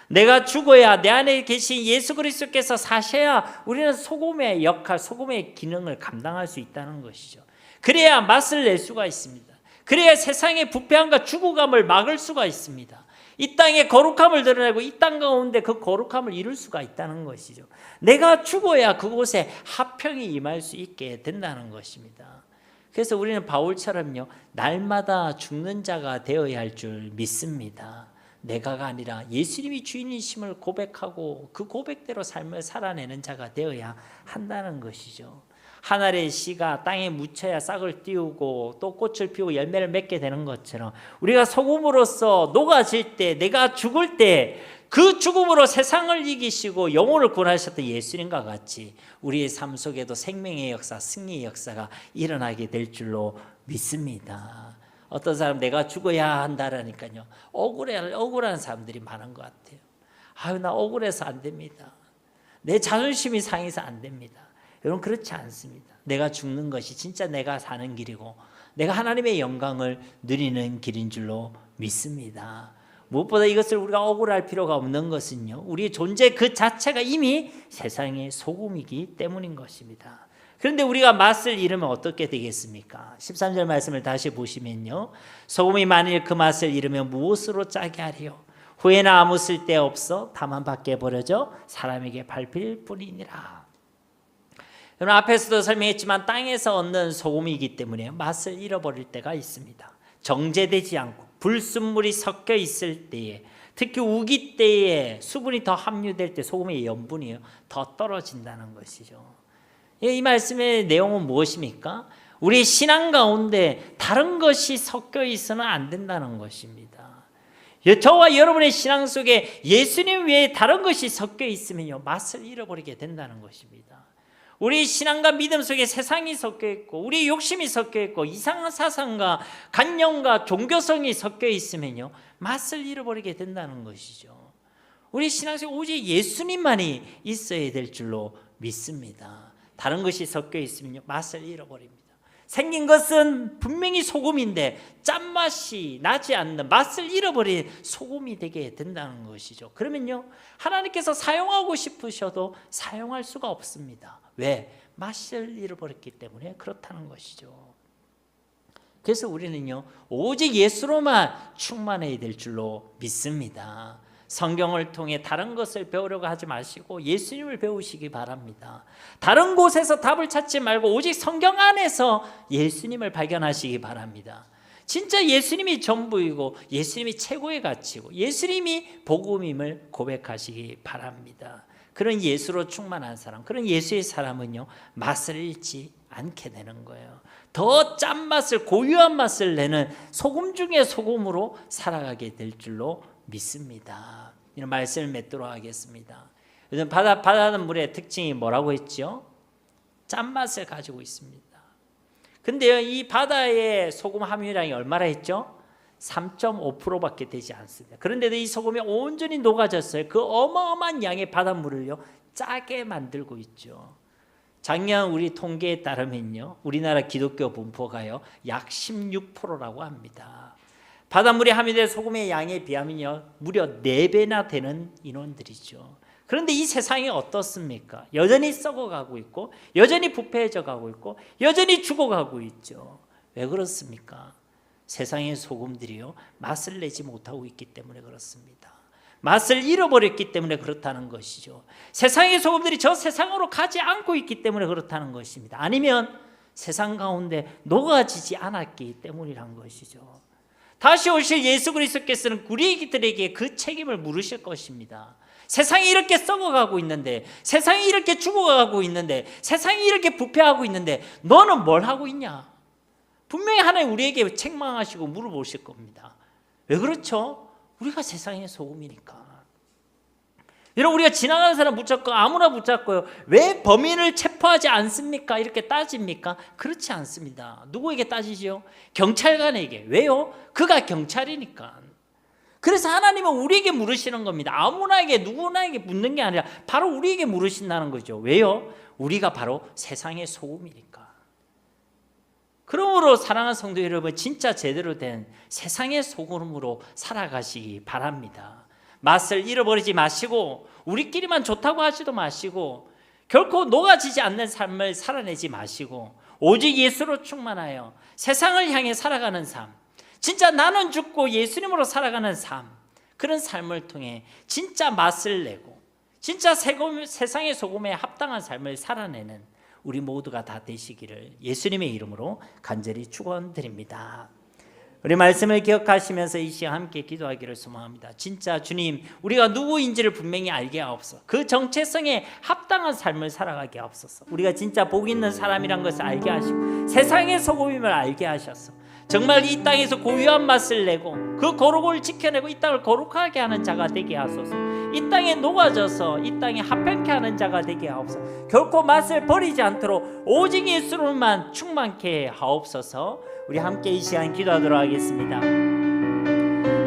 내가 죽어야, 내 안에 계신 예수 그리스도께서 사셔야 우리는 소금의 역할, 소금의 기능을 감당할 수 있다는 것이죠. 그래야 맛을 낼 수가 있습니다. 그래야 세상의 부패함과 죽어감을 막을 수가 있습니다. 이 땅의 거룩함을 드러내고 이 땅 가운데 그 거룩함을 이룰 수가 있다는 것이죠. 내가 죽어야 그곳에 화평이 임할 수 있게 된다는 것입니다. 그래서 우리는 바울처럼요, 날마다 죽는 자가 되어야 할 줄 믿습니다. 내가가 아니라 예수님이 주인이심을 고백하고 그 고백대로 삶을 살아내는 자가 되어야 한다는 것이죠. 한 알의 씨가 땅에 묻혀야 싹을 띄우고 또 꽃을 피우고 열매를 맺게 되는 것처럼 우리가 소금으로서 녹아질 때, 내가 죽을 때 그 죽음으로 세상을 이기시고 영혼을 구원하셨던 예수님과 같이 우리의 삶 속에도 생명의 역사, 승리의 역사가 일어나게 될 줄로 믿습니다. 어떤 사람 내가 죽어야 한다라니까요, 억울한 사람들이 많은 것 같아요. 아유, 나 억울해서 안 됩니다. 내 자존심이 상해서 안 됩니다. 여러분, 그렇지 않습니다. 내가 죽는 것이 진짜 내가 사는 길이고 내가 하나님의 영광을 누리는 길인 줄로 믿습니다. 무엇보다 이것을 우리가 억울할 필요가 없는 것은요, 우리의 존재 그 자체가 이미 세상의 소금이기 때문인 것입니다. 그런데 우리가 맛을 잃으면 어떻게 되겠습니까? 13절 말씀을 다시 보시면요, 소금이 만일 그 맛을 잃으면 무엇으로 짜게 하리요? 후에나 아무 쓸데없어 다만 밖에 버려져 사람에게 밟힐 뿐이니라. 여러분, 앞에서도 설명했지만 땅에서 얻는 소금이기 때문에 맛을 잃어버릴 때가 있습니다. 정제되지 않고 불순물이 섞여 있을 때에, 특히 우기 때에 수분이 더 함유될 때 소금의 염분이 더 떨어진다는 것이죠. 이 말씀의 내용은 무엇입니까? 우리 신앙 가운데 다른 것이 섞여 있어는 안 된다는 것입니다. 저와 여러분의 신앙 속에 예수님 외에 다른 것이 섞여 있으면요, 맛을 잃어버리게 된다는 것입니다. 우리 신앙과 믿음 속에 세상이 섞여 있고 우리 욕심이 섞여 있고 이상한 사상과 관념과 종교성이 섞여 있으면요, 맛을 잃어버리게 된다는 것이죠. 우리 신앙 속에 오직 예수님만이 있어야 될 줄로 믿습니다. 다른 것이 섞여 있으면요, 맛을 잃어버립니다. 생긴 것은 분명히 소금인데 짠맛이 나지 않는, 맛을 잃어버린 소금이 되게 된다는 것이죠. 그러면요, 하나님께서 사용하고 싶으셔도 사용할 수가 없습니다. 왜? 맛을 잃어버렸기 때문에 그렇다는 것이죠. 그래서 우리는요, 오직 예수로만 충만해야 될 줄로 믿습니다. 성경을 통해 다른 것을 배우려고 하지 마시고 예수님을 배우시기 바랍니다. 다른 곳에서 답을 찾지 말고 오직 성경 안에서 예수님을 발견하시기 바랍니다. 진짜 예수님이 전부이고 예수님이 최고의 가치고 예수님이 복음임을 고백하시기 바랍니다. 그런 예수로 충만한 사람, 그런 예수의 사람은요, 맛을 잃지 않게 되는 거예요. 더 짠맛을, 고유한 맛을 내는 소금 중에 소금으로 살아가게 될 줄로 믿습니다. 이런 말씀을 맺도록 하겠습니다. 요즘 바닷물의 특징이 뭐라고 했죠? 짠맛을 가지고 있습니다. 근데요, 이 바다의 소금 함유량이 얼마나 했죠? 3.5%밖에 되지 않습니다. 그런데도 이 소금이 온전히 녹아졌어요. 그 어마어마한 양의 바닷물을요, 짜게 만들고 있죠. 작년 우리 통계에 따르면요, 우리나라 기독교 분포가요, 약 16%라고 합니다. 바닷물에 함유된 소금의 양에 비하면요, 무려 4배나 되는 인원들이죠. 그런데 이 세상이 어떻습니까? 여전히 썩어가고 있고 여전히 부패해져 가고 있고 여전히 죽어가고 있죠. 왜 그렇습니까? 세상의 소금들이요, 맛을 내지 못하고 있기 때문에 그렇습니다. 맛을 잃어버렸기 때문에 그렇다는 것이죠. 세상의 소금들이 저 세상으로 가지 않고 있기 때문에 그렇다는 것입니다. 아니면 세상 가운데 녹아지지 않았기 때문이란 것이죠. 다시 오실 예수 그리스도께서는 우리들에게 그 책임을 물으실 것입니다. 세상이 이렇게 썩어가고 있는데, 세상이 이렇게 죽어가고 있는데, 세상이 이렇게 부패하고 있는데 너는 뭘 하고 있냐? 분명히 하나님 우리에게 책망하시고 물어보실 겁니다. 왜 그렇죠? 우리가 세상의 소금이니까. 여러분, 우리가 지나가는 사람 붙잡고 아무나 붙잡고요, 왜 범인을 체포하지 않습니까? 이렇게 따집니까? 그렇지 않습니다. 누구에게 따지죠? 경찰관에게. 왜요? 그가 경찰이니까. 그래서 하나님은 우리에게 물으시는 겁니다. 아무나에게 누구나에게 묻는 게 아니라 바로 우리에게 물으신다는 거죠. 왜요? 우리가 바로 세상의 소금이니까. 그러므로 사랑하는 성도 여러분, 진짜 제대로 된 세상의 소금으로 살아가시기 바랍니다. 맛을 잃어버리지 마시고 우리끼리만 좋다고 하지도 마시고 결코 녹아지지 않는 삶을 살아내지 마시고 오직 예수로 충만하여 세상을 향해 살아가는 삶, 진짜 나는 죽고 예수님으로 살아가는 삶, 그런 삶을 통해 진짜 맛을 내고 진짜 세상의 소금에 합당한 삶을 살아내는 우리 모두가 다 되시기를 예수님의 이름으로 간절히 축원드립니다. 우리 말씀을 기억하시면서 이 시간 함께 기도하기를 소망합니다. 진짜 주님, 우리가 누구인지를 분명히 알게 하옵소서. 그 정체성에 합당한 삶을 살아가게 하옵소서. 우리가 진짜 복 있는 사람이란 것을 알게 하시고 세상의 소금임을 알게 하셔서 정말 이 땅에서 고유한 맛을 내고 그 거룩을 지켜내고 이 땅을 거룩하게 하는 자가 되게 하소서. 이 땅에 녹아져서 이 땅에 합평케 하는 자가 되게 하옵소서. 결코 맛을 버리지 않도록 오직 예수로만 충만케 하옵소서. 우리 함께 이 시간 기도하도록 하겠습니다.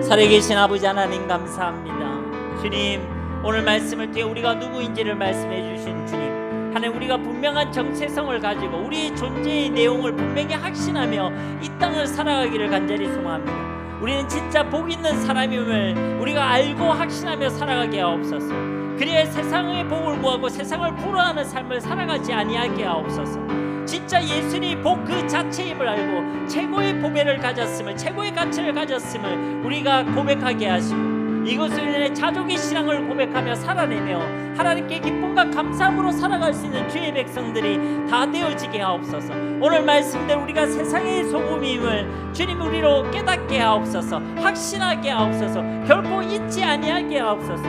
살아계신 아버지 하나님 감사합니다. 주님, 오늘 말씀을 통해 우리가 누구인지를 말씀해 주신 주님, 하나님, 우리가 분명한 정체성을 가지고 우리의 존재의 내용을 분명히 확신하며 이 땅을 살아가기를 간절히 소망합니다. 우리는 진짜 복 있는 사람임을 우리가 알고 확신하며 살아가게 하옵소서. 그래야 세상의 복을 구하고 세상을 불허하는 삶을 살아가지 아니하게 하옵소서. 진짜 예수님이 복 그 자체임을 알고 최고의 보배를 가졌음을, 최고의 가치를 가졌음을 우리가 고백하게 하시고, 이것을 인해 자족의 신앙을 고백하며 살아내며 하나님께 기쁨과 감사함으로 살아갈 수 있는 주의 백성들이 다 되어지게 하옵소서. 오늘 말씀대로 우리가 세상의 소금임을 주님 우리로 깨닫게 하옵소서. 확신하게 하옵소서. 결코 잊지 아니하게 하옵소서.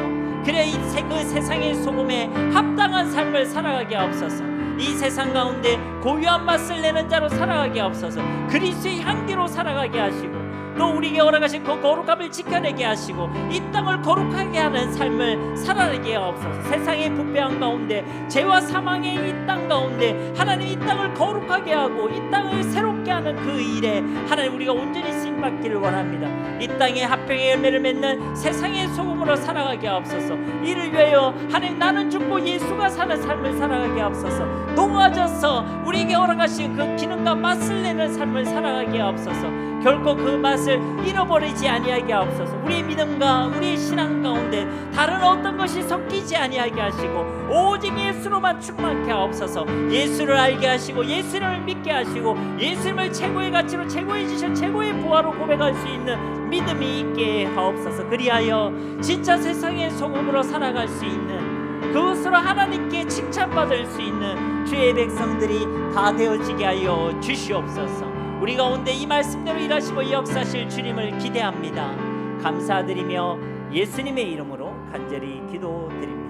그래 그 세상의 소금에 합당한 삶을 살아가게 하옵소서. 이 세상 가운데 고유한 맛을 내는 자로 살아가게 하옵소서. 그리스도의 향기로 살아가게 하시고, 또 우리에게 허락하신 그 거룩함을 지켜내게 하시고 이 땅을 거룩하게 하는 삶을 살아내게 하옵소서. 세상의 부패한 가운데, 죄와 사망의 이 땅 가운데 하나님 이 땅을 거룩하게 하고 이 땅을 새롭게 하는 그 일에 하나님 우리가 온전히 쓰임받기를 원합니다. 이 땅에 합평의 열매를 맺는 세상의 소금으로 살아가게 하옵소서. 이를 위하여 하나님, 나는 죽고 예수가 사는 삶을 살아가게 하옵소서. 녹아져서 우리에게 허락하신 그 기능과 맛을 내는 삶을 살아가게 하옵소서. 결코 그 맛을 잃어버리지 아니하게 하옵소서. 우리의 믿음과 우리의 신앙 가운데 다른 어떤 것이 섞이지 아니하게 하시고 오직 예수로만 충만케 하옵소서. 예수를 알게 하시고 예수를 믿게 하시고 예수님을 최고의 가치로, 최고의 지식, 최고의 부활로 고백할 수 있는 믿음이 있게 하옵소서. 그리하여 진짜 세상의 소금으로 살아갈 수 있는, 그것으로 하나님께 칭찬받을 수 있는 주의 백성들이 다 되어지게 하여 주시옵소서. 우리 가운데 이 말씀대로 일하시고 역사하실 주님을 기대합니다. 감사드리며 예수님의 이름으로 간절히 기도드립니다.